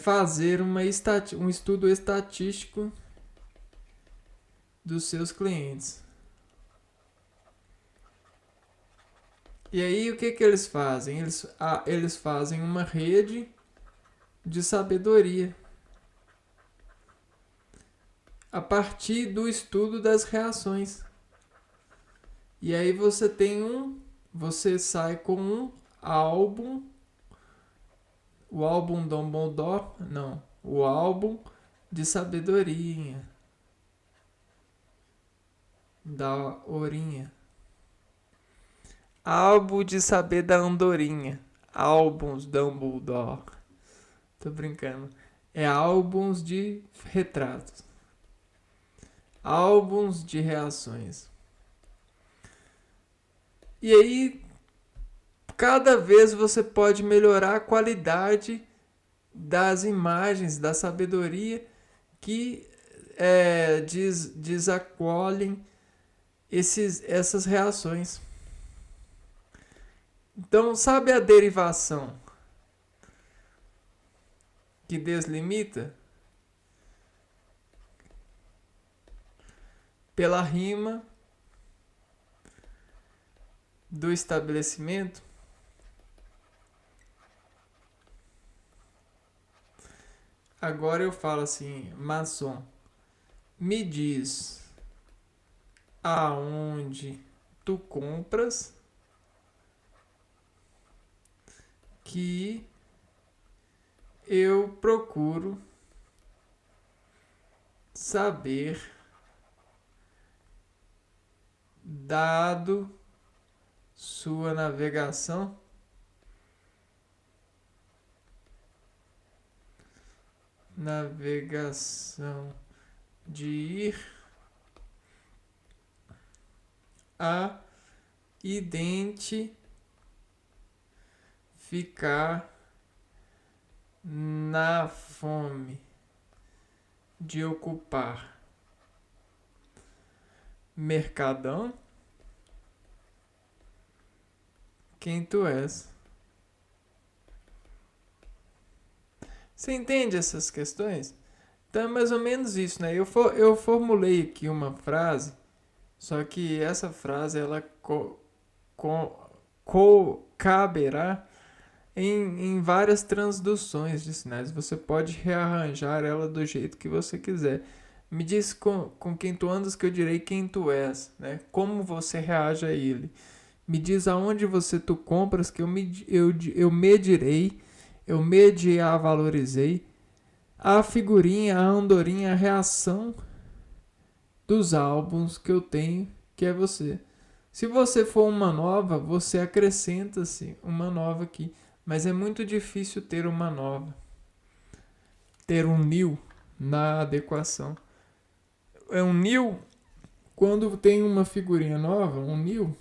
fazer um estudo estatístico dos seus clientes. E aí o que eles fazem? Eles fazem uma rede de sabedoria a partir do estudo das reações. E aí você sai com um álbum, o álbum Dumbledore, não, o álbum de sabedoria da Orinha. Álbum de saber da Andorinha. Álbuns Dumbledore. Tô brincando. É álbuns de retratos. Álbuns de reações. E aí, cada vez você pode melhorar a qualidade das imagens, da sabedoria que desacolhem essas reações. Então, sabe a derivação que deslimita? Pela rima do estabelecimento. Agora eu falo assim, maçom, me diz aonde tu compras que eu procuro saber, dado sua navegação de ir a identificar na fome de ocupar mercadão quem tu és. Você entende essas questões? Então é mais ou menos isso, né? Eu formulei aqui uma frase, só que essa frase ela caberá em várias transduções de sinais. Você pode rearranjar ela do jeito que você quiser. Me diz com quem tu andas que eu direi quem tu és, né? Como você reage a ele. Me diz aonde tu compras que eu medirei, eu medi a valorizei. A figurinha, a andorinha, a reação dos álbuns que eu tenho, que é você. Se você for uma nova, você acrescenta-se uma nova aqui. Mas é muito difícil ter uma nova. Ter um new na adequação. É um new, quando tem uma figurinha nova, um new,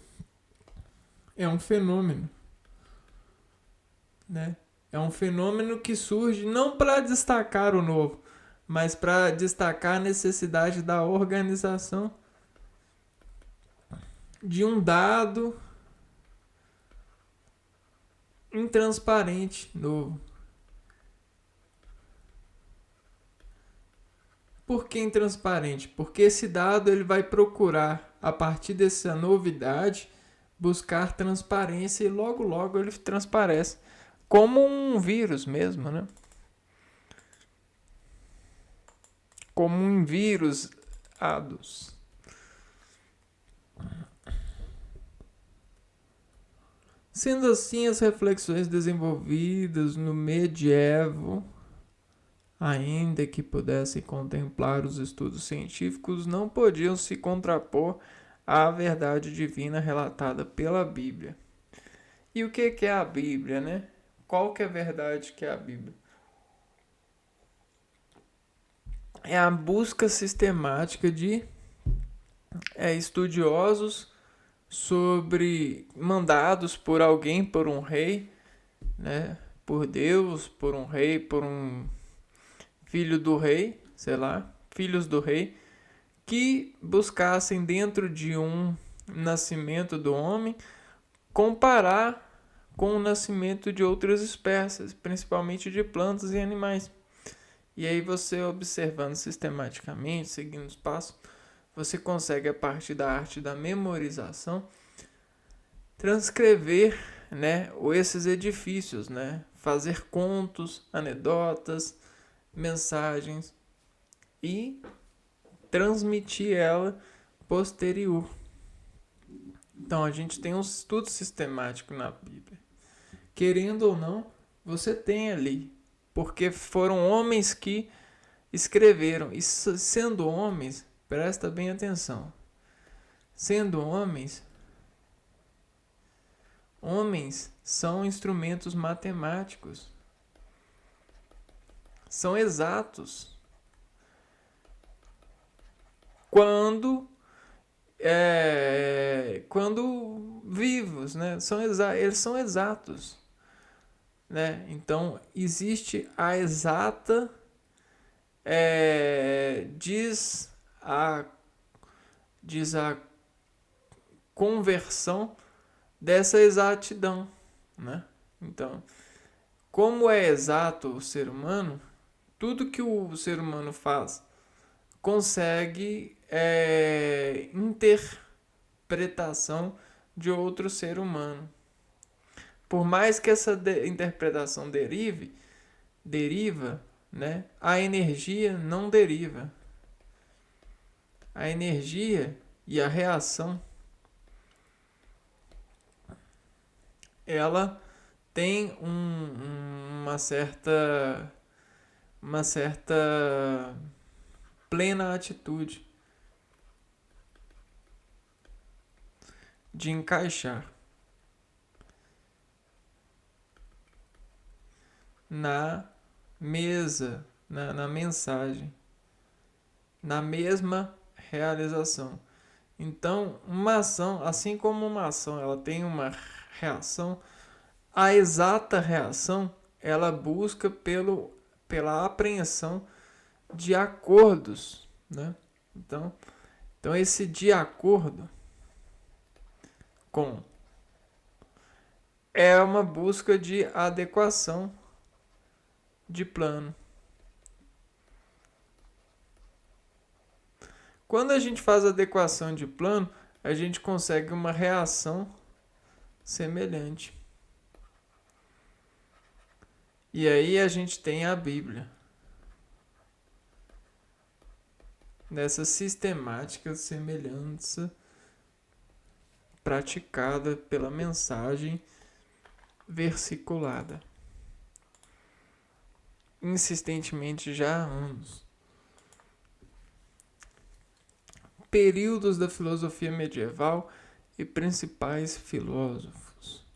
é um fenômeno. Né? É um fenômeno que surge não para destacar o novo, mas para destacar a necessidade da organização de um dado intransparente novo. Por que intransparente? Porque esse dado ele vai procurar, a partir dessa novidade, buscar transparência e logo logo ele transparece. Como um vírus mesmo, né? Como um vírus ADOS. Sendo assim, as reflexões desenvolvidas no medievo, ainda que pudessem contemplar os estudos científicos, não podiam se contrapor à verdade divina relatada pela Bíblia. E o que é a Bíblia, né? Qual que é a verdade que é a Bíblia? É a busca sistemática de estudiosos sobre mandados por alguém, por um rei, né? Por Deus, por um rei, por um filho do rei, sei lá, filhos do rei, que buscassem dentro de um nascimento do homem comparar com o nascimento de outras espécies, principalmente de plantas e animais. E aí você observando sistematicamente, seguindo os passos, você consegue, a partir da arte da memorização, transcrever, né, esses edifícios, né, fazer contos, anedotas, mensagens e transmitir ela posterior. Então a gente tem um estudo sistemático na Bíblia. Querendo ou não, você tem ali, porque foram homens que escreveram. E sendo homens, presta bem atenção. Sendo homens são instrumentos matemáticos. São exatos. Quando vivos, né? Eles são exatos. Né? Então, existe a exata diz a conversão dessa exatidão, né? Então, como é exato o ser humano, tudo que o ser humano faz consegue interpretação de outro ser humano. Por mais que essa interpretação deriva, né? A energia não deriva. A energia e a reação ela tem uma certa plena atitude de encaixar na mesa, na mensagem, na mesma realização. Então, uma ação, assim como uma ação, ela tem uma reação, a exata reação, ela busca pela apreensão de acordos, né? Então esse de acordo com é uma busca de adequação de plano. Quando a gente faz adequação de plano, a gente consegue uma reação semelhante. E aí a gente tem a Bíblia. Nessa sistemática semelhança praticada pela mensagem versiculada. Insistentemente já há anos. Períodos da filosofia medieval e principais filósofos.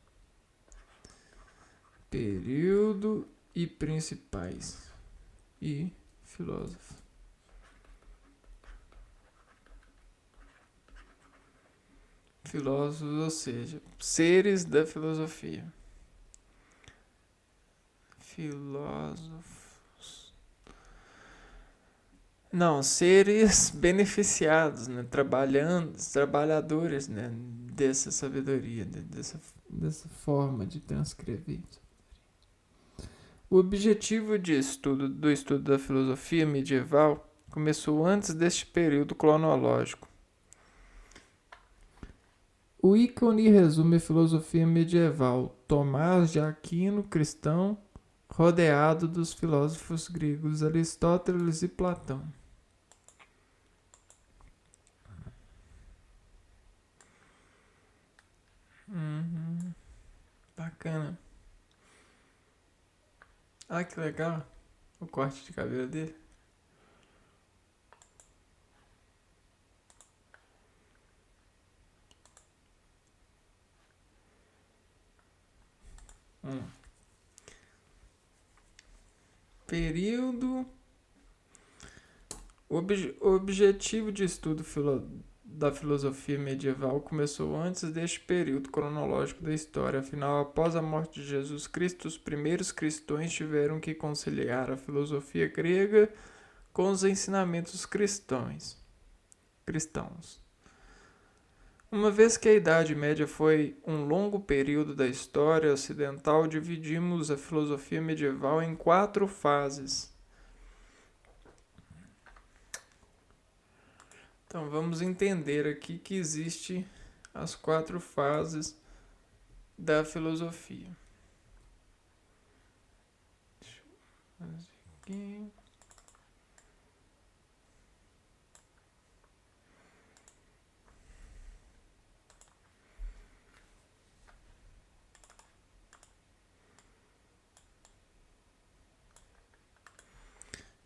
Período e principais e filósofos. Filósofos, ou seja, seres da filosofia. Filósofos. Não, seres beneficiados, né? Trabalhadores, né? Dessa sabedoria, dessa forma de transcrever. O objetivo do estudo da filosofia medieval começou antes deste período cronológico. O ícone resume a filosofia medieval. Tomás de Aquino, cristão, rodeado dos filósofos gregos Aristóteles e Platão. Bacana. Ah, que legal. O corte de cabelo dele. Período. O objetivo de estudo da filosofia medieval começou antes deste período cronológico da história. Afinal, após a morte de Jesus Cristo, os primeiros cristãos tiveram que conciliar a filosofia grega com os ensinamentos cristãos. Uma vez que a Idade Média foi um longo período da história ocidental, dividimos a filosofia medieval em 4 fases. Então vamos entender aqui que existe as 4 fases da filosofia. Deixa eu fazer aqui.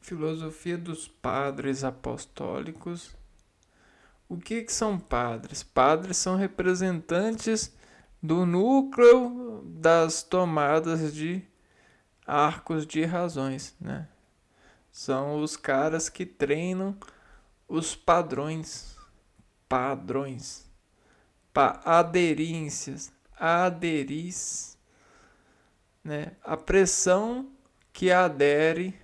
Filosofia dos padres apostólicos. O que são padres? Padres são representantes do núcleo das tomadas de arcos de razões, né? São os caras que treinam os padrões, aderências, né? A pressão que adere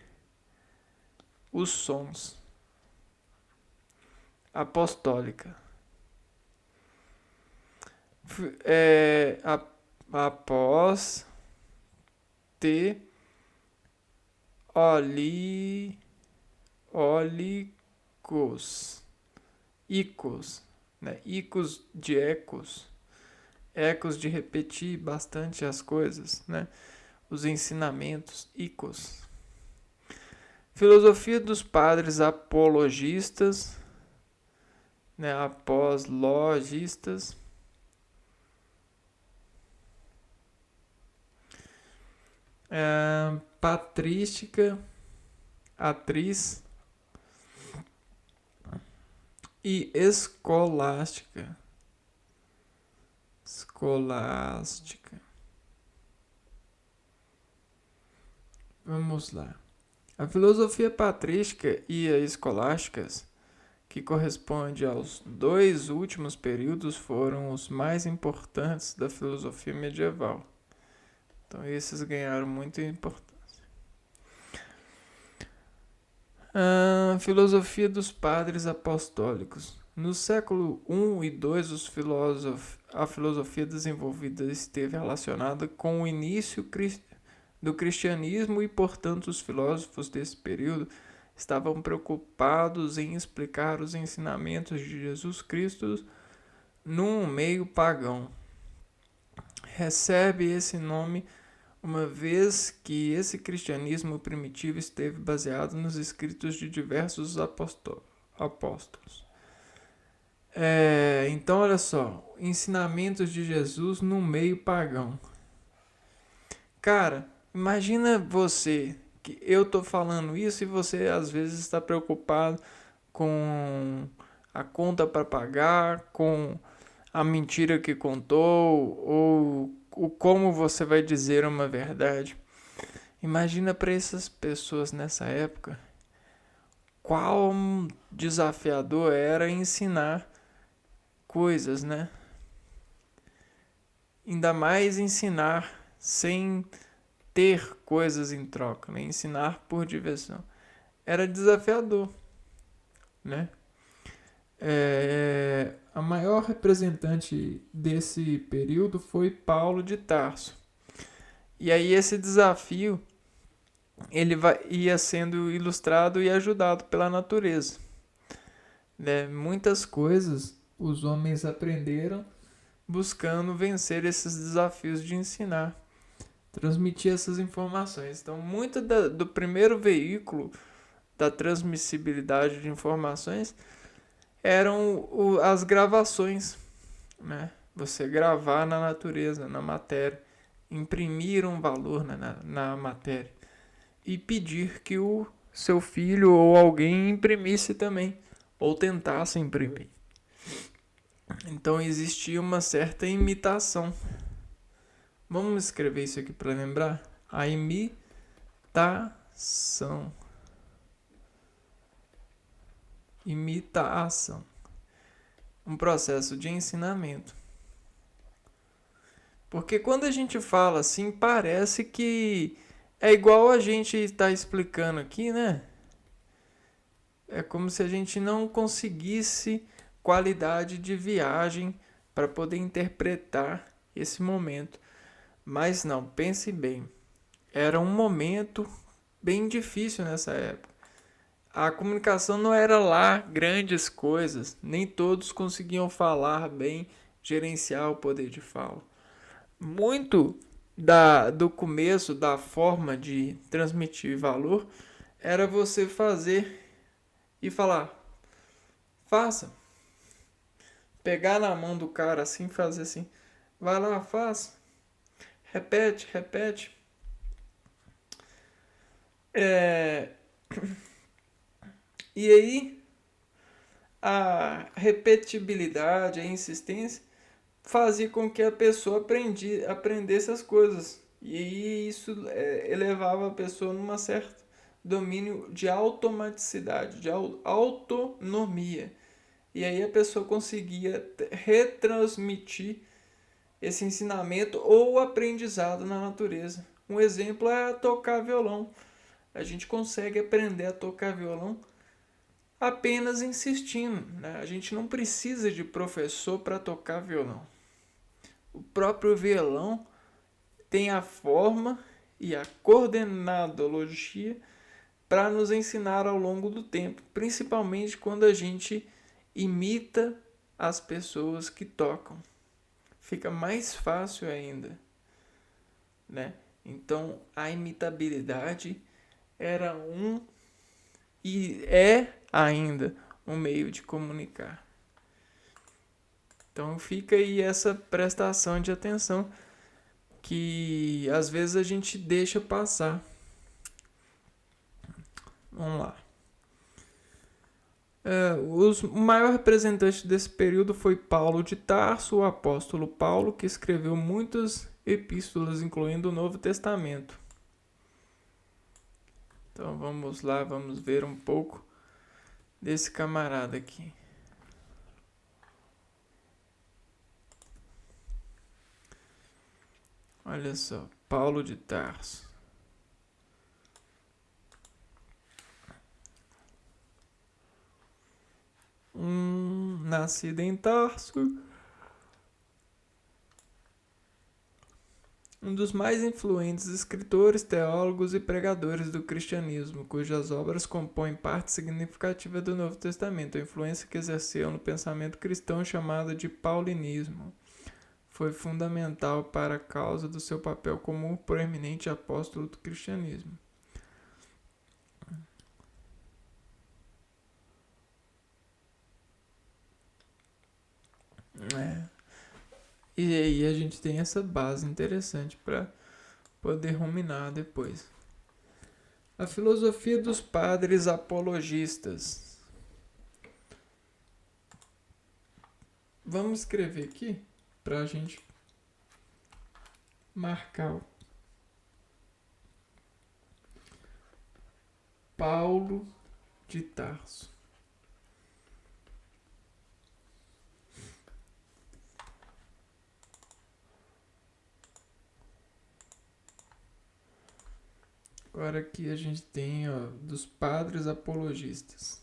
os sons. Apostólica. Após ter icos, né? Icos de ecos de repetir bastante as coisas, né? Os ensinamentos, icos. Filosofia dos padres apologistas, né? Apologistas. Patrística, atriz e escolástica. Vamos lá. A filosofia patrística e a escolástica, que corresponde aos 2 últimos períodos, foram os mais importantes da filosofia medieval. Então esses ganharam muita importância. Filosofia dos padres apostólicos. No século I e II, a filosofia desenvolvida esteve relacionada com o início do cristianismo e, portanto, os filósofos desse período estavam preocupados em explicar os ensinamentos de Jesus Cristo num meio pagão. Recebe esse nome uma vez que esse cristianismo primitivo esteve baseado nos escritos de diversos apóstolos. Então, olha só, ensinamentos de Jesus no meio pagão. Cara, imagina você, que eu tô falando isso e você às vezes está preocupado com a conta para pagar, com a mentira que contou ou o como você vai dizer uma verdade. Imagina para essas pessoas nessa época qual desafiador era ensinar coisas, né? Ainda mais ensinar sem ter coisas em troca, né? Ensinar por diversão. Era desafiador, né? A maior representante desse período foi Paulo de Tarso. E aí esse desafio ia sendo ilustrado e ajudado pela natureza. Né? Muitas coisas os homens aprenderam buscando vencer esses desafios de ensinar, transmitir essas informações. Então, muito do primeiro veículo da transmissibilidade de informações eram as gravações, né? Você gravar na natureza, na matéria, imprimir um valor na matéria e pedir que o seu filho ou alguém imprimisse também, ou tentasse imprimir. Então existia uma certa imitação. Vamos escrever isso aqui para lembrar? A imitação. Imitação. Um processo de ensinamento. Porque quando a gente fala assim, parece que é igual a gente está explicando aqui, né? É como se a gente não conseguisse qualidade de viagem para poder interpretar esse momento. Mas não, pense bem. Era um momento bem difícil nessa época. A comunicação não era lá grandes coisas. Nem todos conseguiam falar bem, gerenciar o poder de fala. Muito do começo, da forma de transmitir valor, era você fazer e falar, faça. Pegar na mão do cara assim, fazer assim, vai lá, faz. Repete, repete. E aí, a repetibilidade, a insistência, fazia com que a pessoa aprendesse as coisas. E aí isso elevava a pessoa num certo domínio de automaticidade, de autonomia. E aí a pessoa conseguia retransmitir esse ensinamento ou aprendizado na natureza. Um exemplo é tocar violão. A gente consegue aprender a tocar violão apenas insistindo, né? A gente não precisa de professor para tocar violão. O próprio violão tem a forma e a coordenadologia para nos ensinar ao longo do tempo, principalmente quando a gente imita as pessoas que tocam. Fica mais fácil ainda, né? Então, a imitabilidade era e é ainda um meio de comunicar. Então fica aí essa prestação de atenção que às vezes a gente deixa passar. Vamos lá. O maior representante desse período foi Paulo de Tarso, o apóstolo Paulo, que escreveu muitas epístolas, incluindo o Novo Testamento. Então vamos lá, vamos ver um pouco desse camarada aqui. Olha só, Paulo de Tarso. Nascido em Tarso, um dos mais influentes escritores, teólogos e pregadores do cristianismo, cujas obras compõem parte significativa do Novo Testamento. A influência que exerceu no pensamento cristão chamada de paulinismo foi fundamental para a causa do seu papel como um proeminente apóstolo do cristianismo. E aí a gente tem essa base interessante para poder ruminar depois. A filosofia dos padres apologistas. Vamos escrever aqui para a gente marcar. Paulo de Tarso. Agora aqui a gente tem dos padres apologistas.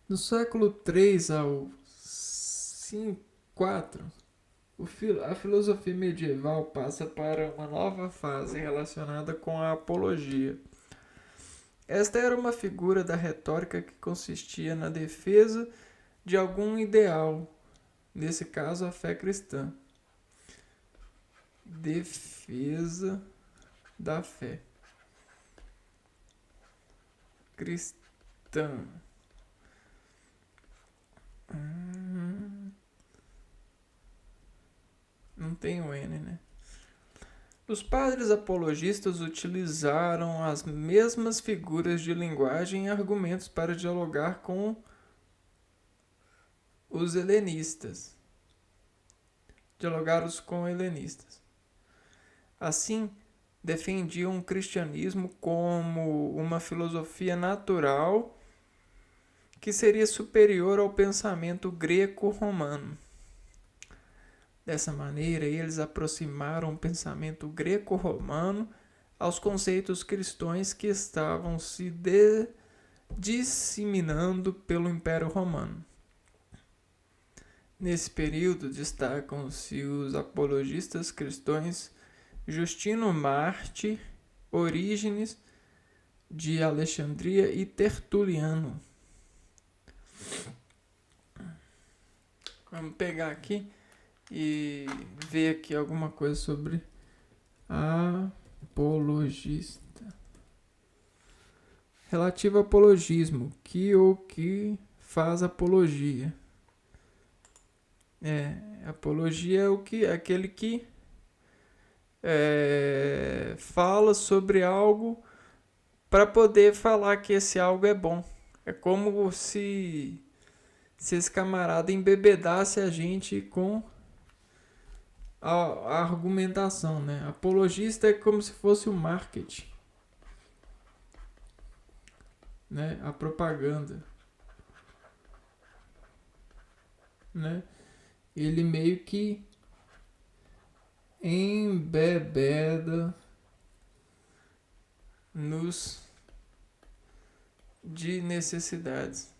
No século 3 ao 5, 4, a filosofia medieval passa para uma nova fase relacionada com a apologia. Esta era uma figura da retórica que consistia na defesa de algum ideal, nesse caso a fé cristã. Defesa da fé cristã. Não tem o N, né? Os padres apologistas utilizaram as mesmas figuras de linguagem e argumentos para dialogar com os helenistas. Assim, defendiam o cristianismo como uma filosofia natural que seria superior ao pensamento greco-romano. Dessa maneira, eles aproximaram o pensamento greco-romano aos conceitos cristãos que estavam se disseminando pelo Império Romano. Nesse período, destacam-se os apologistas cristãos Justino Marte, Orígenes de Alexandria e Tertuliano. Vamos pegar aqui e ver aqui alguma coisa sobre apologista. Relativo ao apologismo, que faz apologia. Apologia é aquele que fala sobre algo para poder falar que esse algo é bom. É como se esse camarada embebedasse a gente com a argumentação, né? Apologista é como se fosse o marketing, né? A propaganda, né? Ele meio que embebeda nos de necessidades.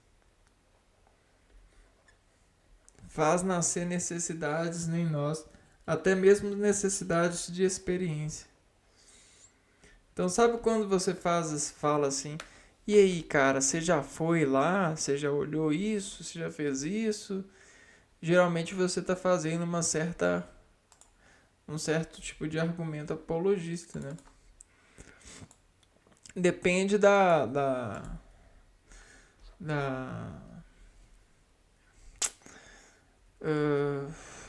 Faz nascer necessidades em nós, até mesmo necessidades de experiência. Então, sabe quando você fala assim, e aí, cara, você já foi lá, você já olhou isso, você já fez isso? Geralmente você está fazendo um certo tipo de argumento apologista, né? Depende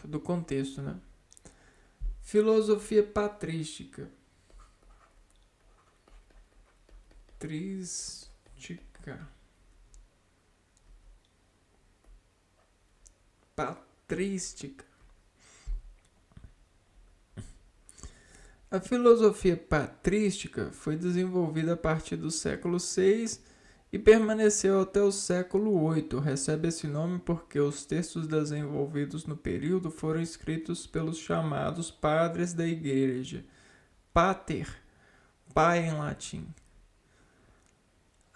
do contexto, né? Filosofia patrística. Patrística. A filosofia patrística foi desenvolvida a partir do século VI e permaneceu até o século VIII. Recebe esse nome porque os textos desenvolvidos no período foram escritos pelos chamados padres da Igreja. Pater, pai em latim.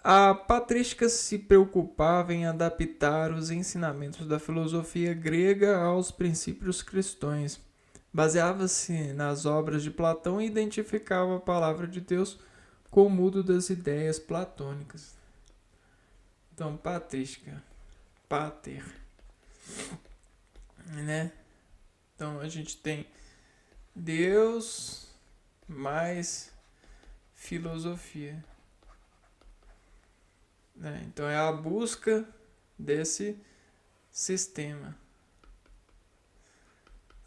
A patrística se preocupava em adaptar os ensinamentos da filosofia grega aos princípios cristãos. Baseava-se nas obras de Platão e identificava a palavra de Deus com o mundo das ideias platônicas. Então, patrística, pater, né? Então, a gente tem Deus mais filosofia. Né? Então, é a busca desse sistema.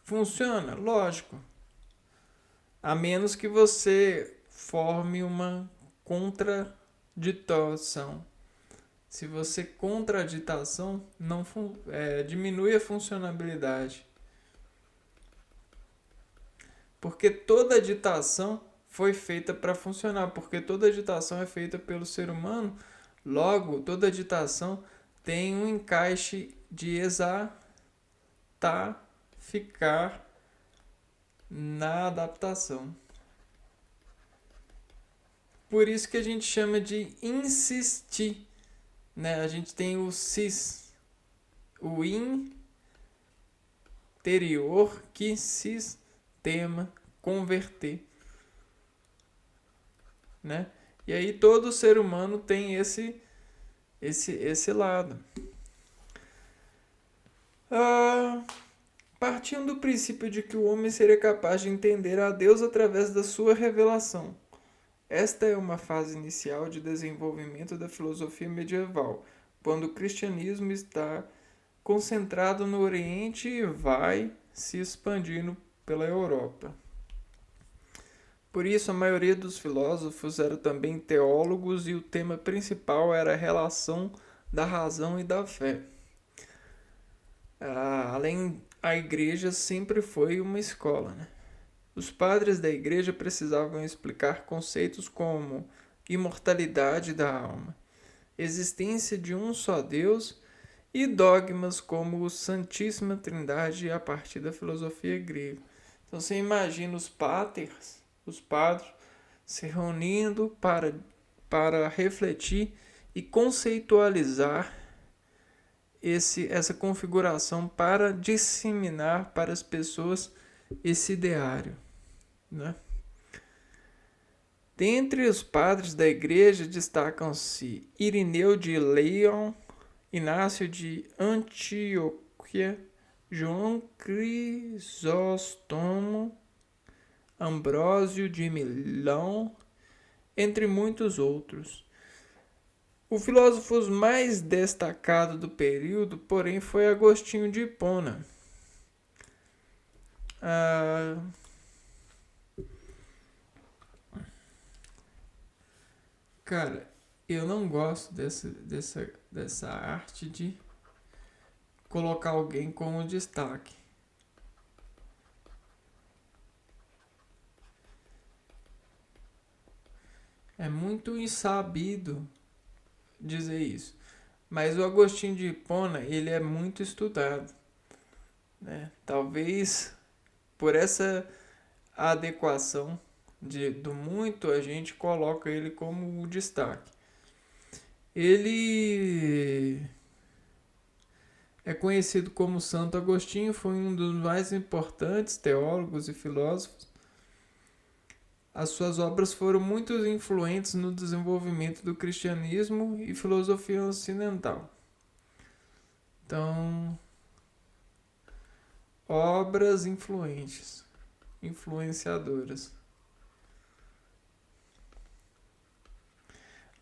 Funciona? Lógico. A menos que você forme uma contradição. Se você contraditação, não diminui a funcionabilidade. Porque toda ditação foi feita para funcionar. Porque toda ditação é feita pelo ser humano. Logo, toda ditação tem um encaixe de ficar na adaptação. Por isso que a gente chama de insistir. Né? A gente tem o cis, o interior, que sistema, converter. Né? E aí todo ser humano tem esse lado. Partindo do princípio de que o homem seria capaz de entender a Deus através da sua revelação. Esta é uma fase inicial de desenvolvimento da filosofia medieval, quando o cristianismo está concentrado no Oriente e vai se expandindo pela Europa. Por isso, a maioria dos filósofos eram também teólogos e o tema principal era a relação da razão e da fé. Além, a igreja sempre foi uma escola, né? Os padres da igreja precisavam explicar conceitos como imortalidade da alma, existência de um só Deus e dogmas como Santíssima Trindade a partir da filosofia grega. Então você imagina os padres se reunindo para refletir e conceitualizar essa configuração para disseminar para as pessoas esse ideário. Né? Dentre os padres da igreja destacam-se Irineu de Leão, Inácio de Antioquia, João Crisóstomo, Ambrósio de Milão, entre muitos outros. O filósofo mais destacado do período, porém, foi Agostinho de Hipona. Cara, eu não gosto dessa arte de colocar alguém como destaque. É muito insabido dizer isso. Mas o Agostinho de Hipona, ele é muito estudado. Né? Talvez por essa adequação do muito, a gente coloca ele como o destaque. Ele é conhecido como Santo Agostinho, foi um dos mais importantes teólogos e filósofos. As suas obras foram muito influentes no desenvolvimento do cristianismo e filosofia ocidental. Então, obras influenciadoras.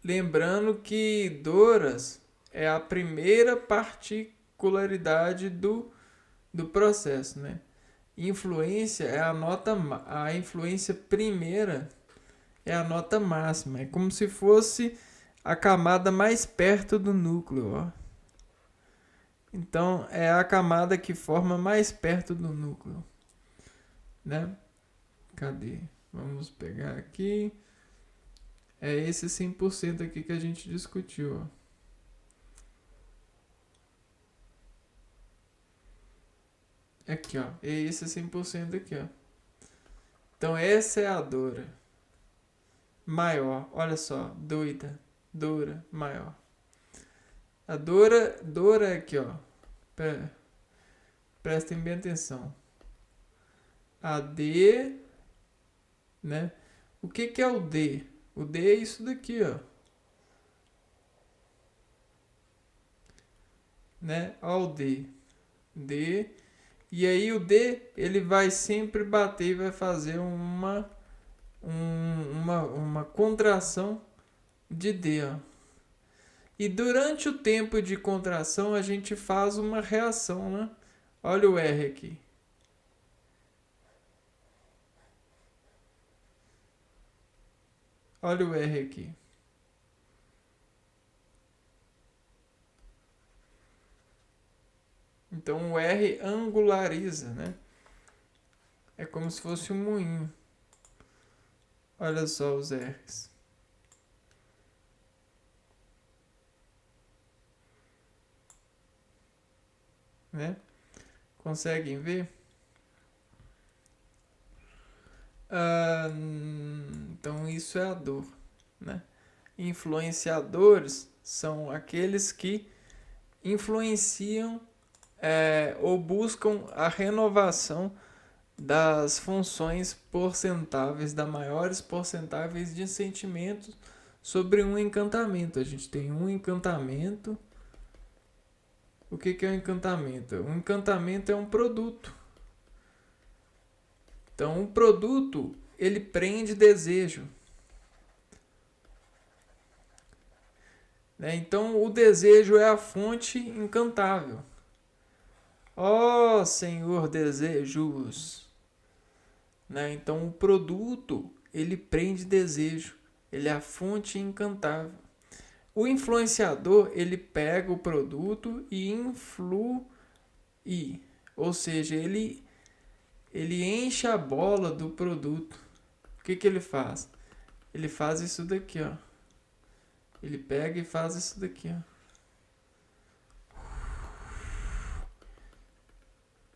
Lembrando que Doras é a primeira particularidade do processo, né? Influência é a influência primeira é a nota máxima. É como se fosse a camada mais perto do núcleo, ó. Então é a camada que forma mais perto do núcleo, né? Cadê? Vamos pegar aqui. É esse 100% aqui que a gente discutiu, ó. Aqui, ó. É esse 100% aqui, ó. Então, essa é a Dora. Maior. Olha só. Doida. Dora. Maior. A Dora é aqui, ó. Prestem bem atenção. A D, né? O que é o D? O D é isso daqui, ó. Né? Ó o D. D. E aí o D, ele vai sempre bater e vai fazer uma contração de D, ó. E durante o tempo de contração a gente faz uma reação, né? Olha o R aqui. Olha o R aqui. Então o R angulariza, né? É como se fosse um moinho. Olha só os R's. Né? Conseguem ver? Então isso é a dor, né? Influenciadores são aqueles que influenciam ou buscam a renovação das funções porcentáveis, das maiores porcentáveis de sentimentos sobre um encantamento. A gente tem um encantamento. O que é um encantamento? Um encantamento é um produto. Então, um produto, ele prende desejo. Né? Então, o desejo é a fonte encantável. Ó Senhor desejos. Né? Então, o produto, ele prende desejo. Ele é a fonte encantável. O influenciador, ele pega o produto e influi. Ou seja, ele enche a bola do produto. O que ele faz? Ele faz isso daqui, ó. Ele pega e faz isso daqui, ó.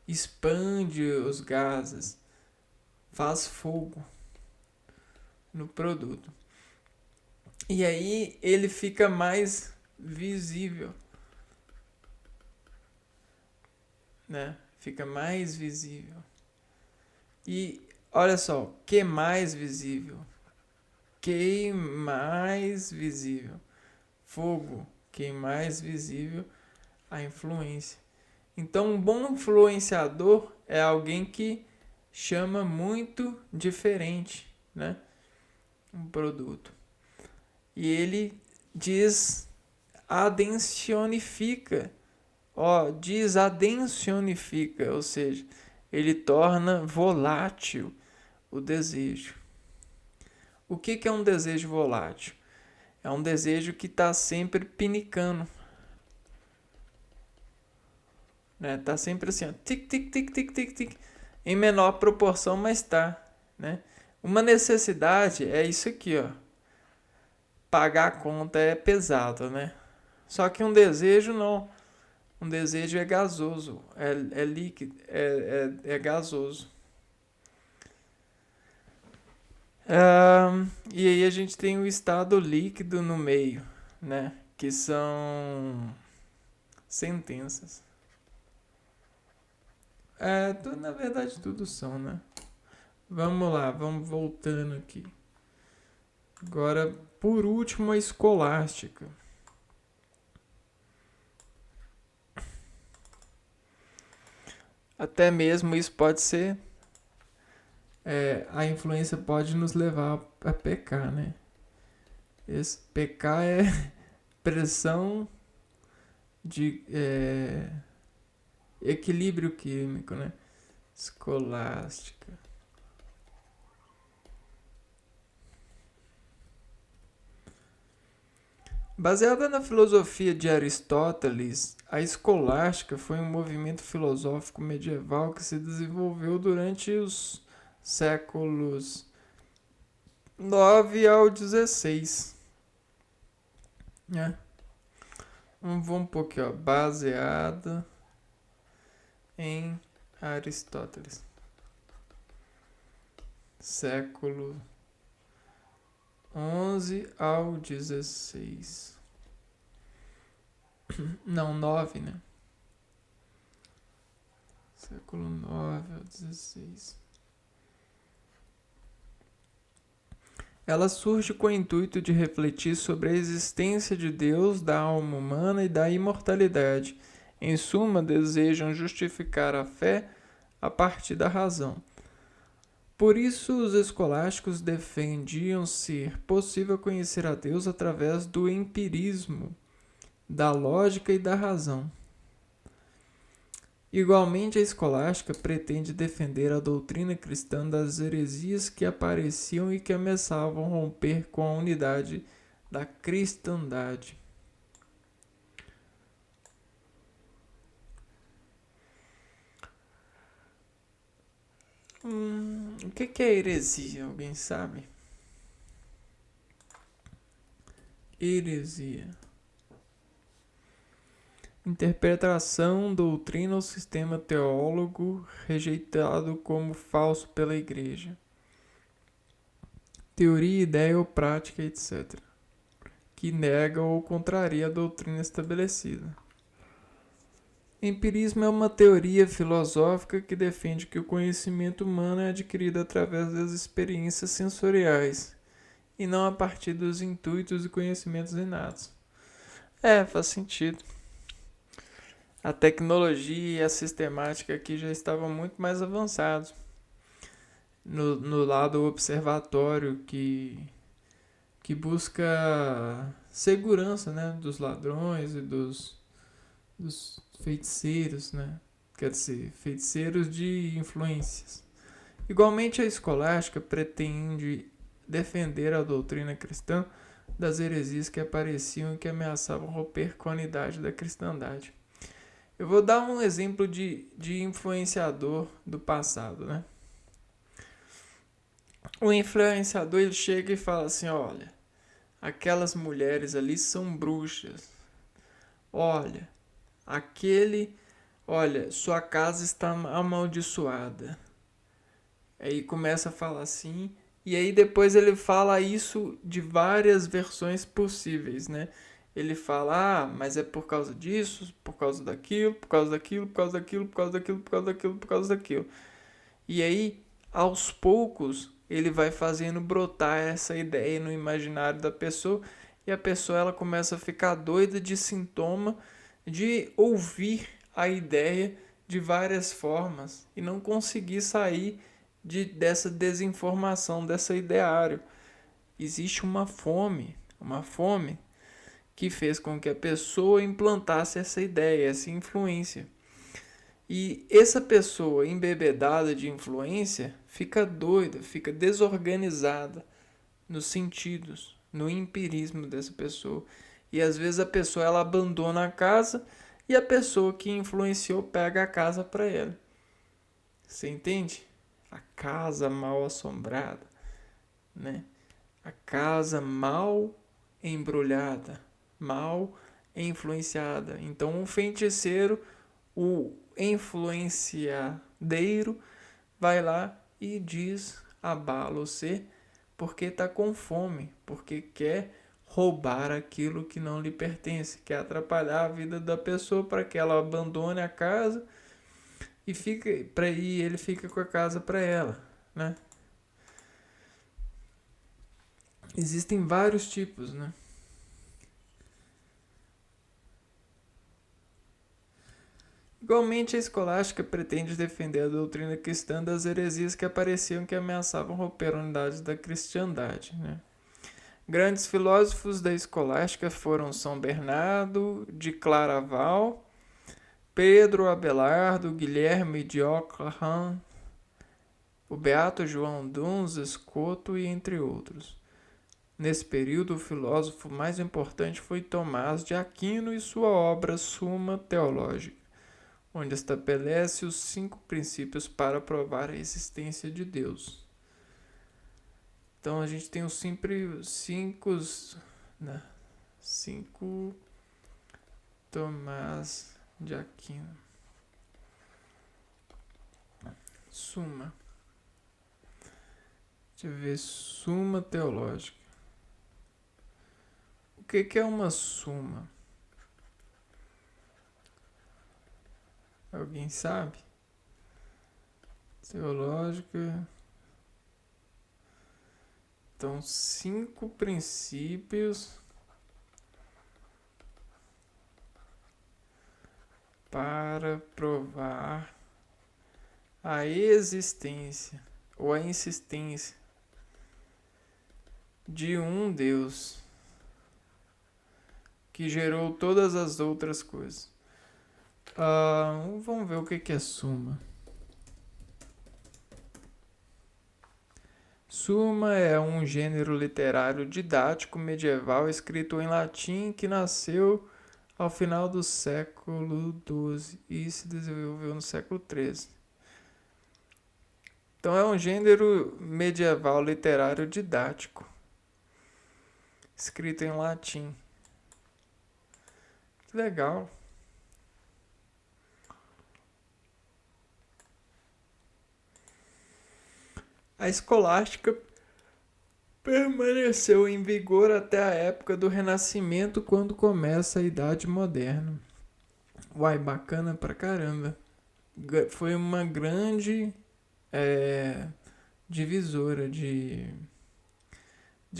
Expande os gases. Faz fogo no produto. E aí ele fica mais visível. Né? Fica mais visível. E olha só, que mais visível? Que mais visível? Fogo, que mais visível? A influência. Então, um bom influenciador é alguém que chama muito diferente, né? Um produto. E ele desadensionifica, ou seja, ele torna volátil o desejo. O que é um desejo volátil? É um desejo que está sempre pinicando. Né? Tá sempre assim, ó, tic, tic, tic, tic, tic, tic, em menor proporção, mas tá. Né? Uma necessidade é isso aqui, ó. Pagar a conta é pesado, né? Só que um desejo não. Um desejo é gasoso, é líquido, é gasoso. E aí a gente tem o estado líquido no meio, né? Que são sentenças. Na verdade tudo são, né? Vamos lá, vamos voltando aqui. Agora, por último, a escolástica. Até mesmo isso pode ser. A influência pode nos levar a pecar, né? Esse pecar é pressão de equilíbrio químico, né? Escolástica. Baseada na filosofia de Aristóteles, a escolástica foi um movimento filosófico medieval que se desenvolveu durante os séculos 9 ao 16. Né? Vamos um pouquinho, ó. Baseado em Aristóteles. Século 11 ao 16. Não, 9, né? Século 9 ao 16. Ela surge com o intuito de refletir sobre a existência de Deus, da alma humana e da imortalidade. Em suma, desejam justificar a fé a partir da razão. Por isso, os escolásticos defendiam ser possível conhecer a Deus através do empirismo, da lógica e da razão. Igualmente, a escolástica pretende defender a doutrina cristã das heresias que apareciam e que ameaçavam romper com a unidade da cristandade. O que é heresia? Alguém sabe? Heresia. Interpretação, doutrina ou sistema teólogo rejeitado como falso pela Igreja. Teoria, ideia ou prática, etc. Que nega ou contraria a doutrina estabelecida. Empirismo é uma teoria filosófica que defende que o conhecimento humano é adquirido através das experiências sensoriais e não a partir dos intuitos e conhecimentos inatos. Faz sentido. A tecnologia e a sistemática aqui já estavam muito mais avançados. No lado observatório que busca segurança, né, dos ladrões e dos feiticeiros, né? Quer dizer, feiticeiros de influências. Igualmente, a escolástica pretende defender a doutrina cristã das heresias que apareciam e que ameaçavam romper com a unidade da cristandade. Eu vou dar um exemplo de influenciador do passado, né? O influenciador, ele chega e fala assim, olha, aquelas mulheres ali são bruxas. Olha, olha, sua casa está amaldiçoada. Aí começa a falar assim, e aí depois ele fala isso de várias versões possíveis, né? Ele fala, mas é por causa disso, por causa daquilo, por causa daquilo, por causa daquilo, por causa daquilo, por causa daquilo, por causa daquilo. E aí, aos poucos, ele vai fazendo brotar essa ideia no imaginário da pessoa, e a pessoa ela começa a ficar doida de sintoma de ouvir a ideia de várias formas e não conseguir sair dessa desinformação, dessa ideário. Existe uma fome que fez com que a pessoa implantasse essa ideia, essa influência. E essa pessoa embebedada de influência fica doida, fica desorganizada nos sentidos, no empirismo dessa pessoa. E às vezes a pessoa ela abandona a casa e a pessoa que influenciou pega a casa para ela. Você entende? A casa mal assombrada, né? A casa mal embrulhada, mal influenciada. Então, o feiticeiro, o influenciadeiro, vai lá e diz: abala você, porque está com fome, porque quer roubar aquilo que não lhe pertence, quer atrapalhar a vida da pessoa para que ela abandone a casa e ele fica com a casa para ela, né? Existem vários tipos, né? Igualmente, a escolástica pretende defender a doutrina cristã das heresias que apareciam que ameaçavam romper a unidade da cristandade, né? Grandes filósofos da escolástica foram São Bernardo de Claraval, Pedro Abelardo, Guilherme de Ockham, o Beato João Duns Scoto e entre outros. Nesse período, o filósofo mais importante foi Tomás de Aquino e sua obra Suma Teológica, onde estabelece os 5 princípios para provar a existência de Deus. Então a gente tem os cinco, né? 5 Tomás de Aquino. Suma. Deixa eu ver. Suma teológica. O que é uma suma? Alguém sabe? Teológica. Então, 5 princípios para provar a existência ou a insistência de um Deus que gerou todas as outras coisas. Vamos ver o que é suma. Suma é um gênero literário didático medieval escrito em latim que nasceu ao final do século XII e se desenvolveu no século XIII. Então é um gênero medieval literário didático escrito em latim. Que legal. A escolástica permaneceu em vigor até a época do Renascimento, quando começa a Idade Moderna. Uai, bacana pra caramba. Foi uma grande divisora de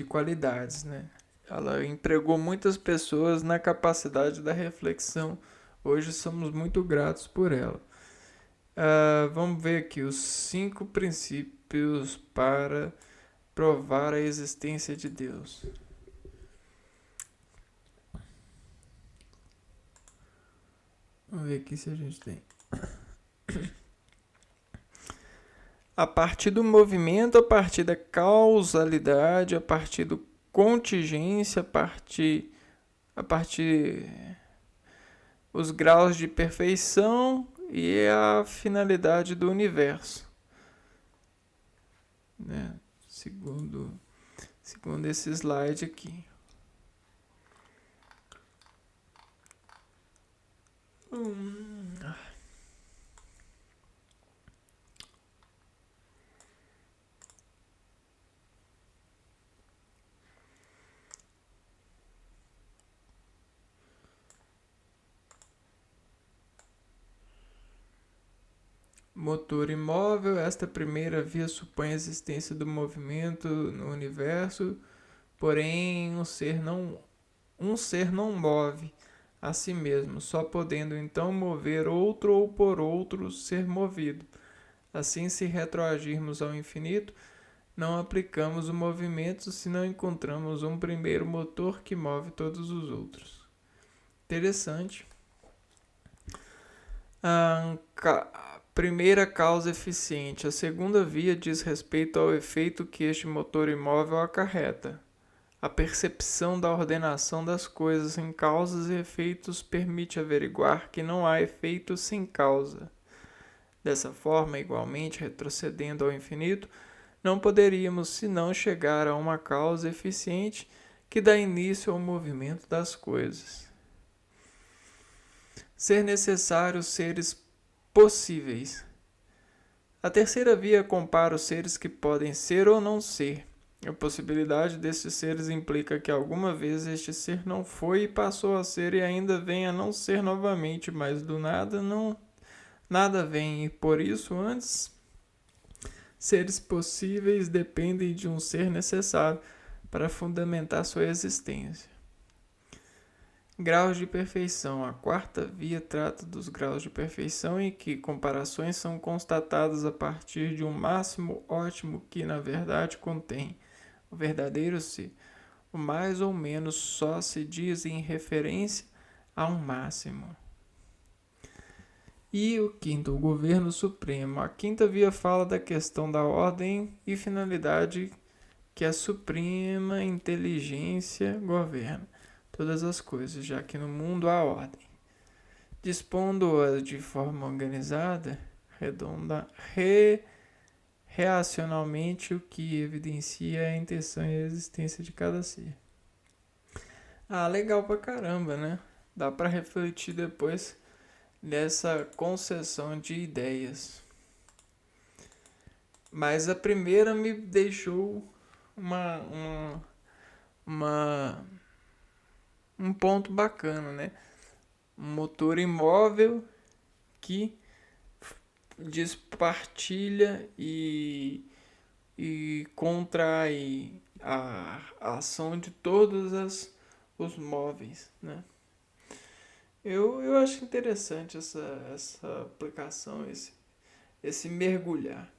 qualidades, né? Ela empregou muitas pessoas na capacidade da reflexão. Hoje somos muito gratos por ela. Vamos ver aqui os 5 princípios para provar a existência de Deus. Vamos ver aqui se a gente tem. A partir do movimento, a partir da causalidade, a partir do contingência, a partir os graus de perfeição e a finalidade do universo, né? Segundo esse slide aqui. Motor imóvel. Esta primeira via supõe a existência do movimento no universo, porém um ser não move a si mesmo, só podendo então mover outro ou por outro ser movido. Assim, se retroagirmos ao infinito, não aplicamos o movimento se não encontramos um primeiro motor que move todos os outros. Interessante. Primeira causa eficiente. A segunda via diz respeito ao efeito que este motor imóvel acarreta. A percepção da ordenação das coisas em causas e efeitos permite averiguar que não há efeito sem causa. Dessa forma, igualmente, retrocedendo ao infinito, não poderíamos senão chegar a uma causa eficiente que dá início ao movimento das coisas. Ser necessário seres possíveis. A terceira via compara os seres que podem ser ou não ser. A possibilidade destes seres implica que alguma vez este ser não foi e passou a ser e ainda vem a não ser novamente, mas do nada vem e por isso antes seres possíveis dependem de um ser necessário para fundamentar sua existência. Graus de perfeição. A quarta via trata dos graus de perfeição em que comparações são constatadas a partir de um máximo ótimo que, na verdade, contém o verdadeiro ser. O mais ou menos só se diz em referência a um máximo. E o quinto, o governo supremo. A quinta via fala da questão da ordem e finalidade que a suprema inteligência governa todas as coisas, já que no mundo há ordem. Dispondo-as de forma organizada, reacionalmente o que evidencia a intenção e a existência de cada ser. Ah, legal pra caramba, né? Dá pra refletir depois nessa concessão de ideias. Mas a primeira me deixou uma, uma, uma um ponto bacana, né? Um motor imóvel que despartilha e contrai a ação de todos os móveis, né? Eu acho interessante essa aplicação, esse mergulhar.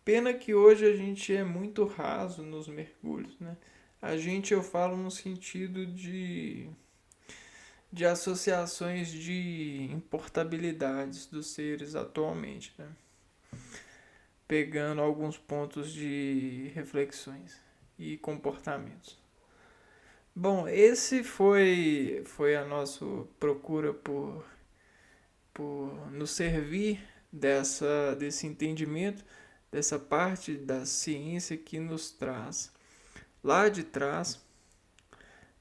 Pena que hoje a gente é muito raso nos mergulhos, né? A gente, eu falo no sentido de associações de importabilidades dos seres atualmente, né? Pegando alguns pontos de reflexões e comportamentos. Bom, esse foi a nossa procura por nos servir desse entendimento, dessa parte da ciência que nos traz lá de trás,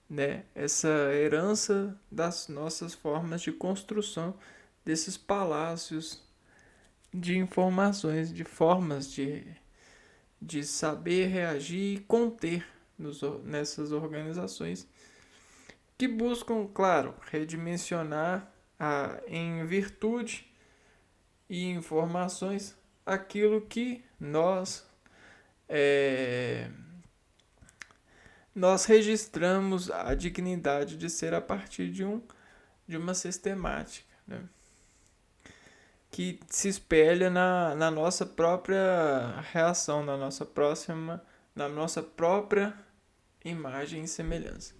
né, essa herança das nossas formas de construção desses palácios de informações, de formas de saber reagir e conter nessas organizações que buscam, claro, redimensionar em virtude e informações aquilo que nós registramos a dignidade de ser a partir de uma sistemática, né? Que se espelha na nossa própria reação, na nossa própria imagem e semelhança.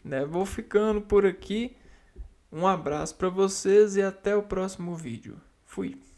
Né? Vou ficando por aqui. Um abraço para vocês e até o próximo vídeo. Fui!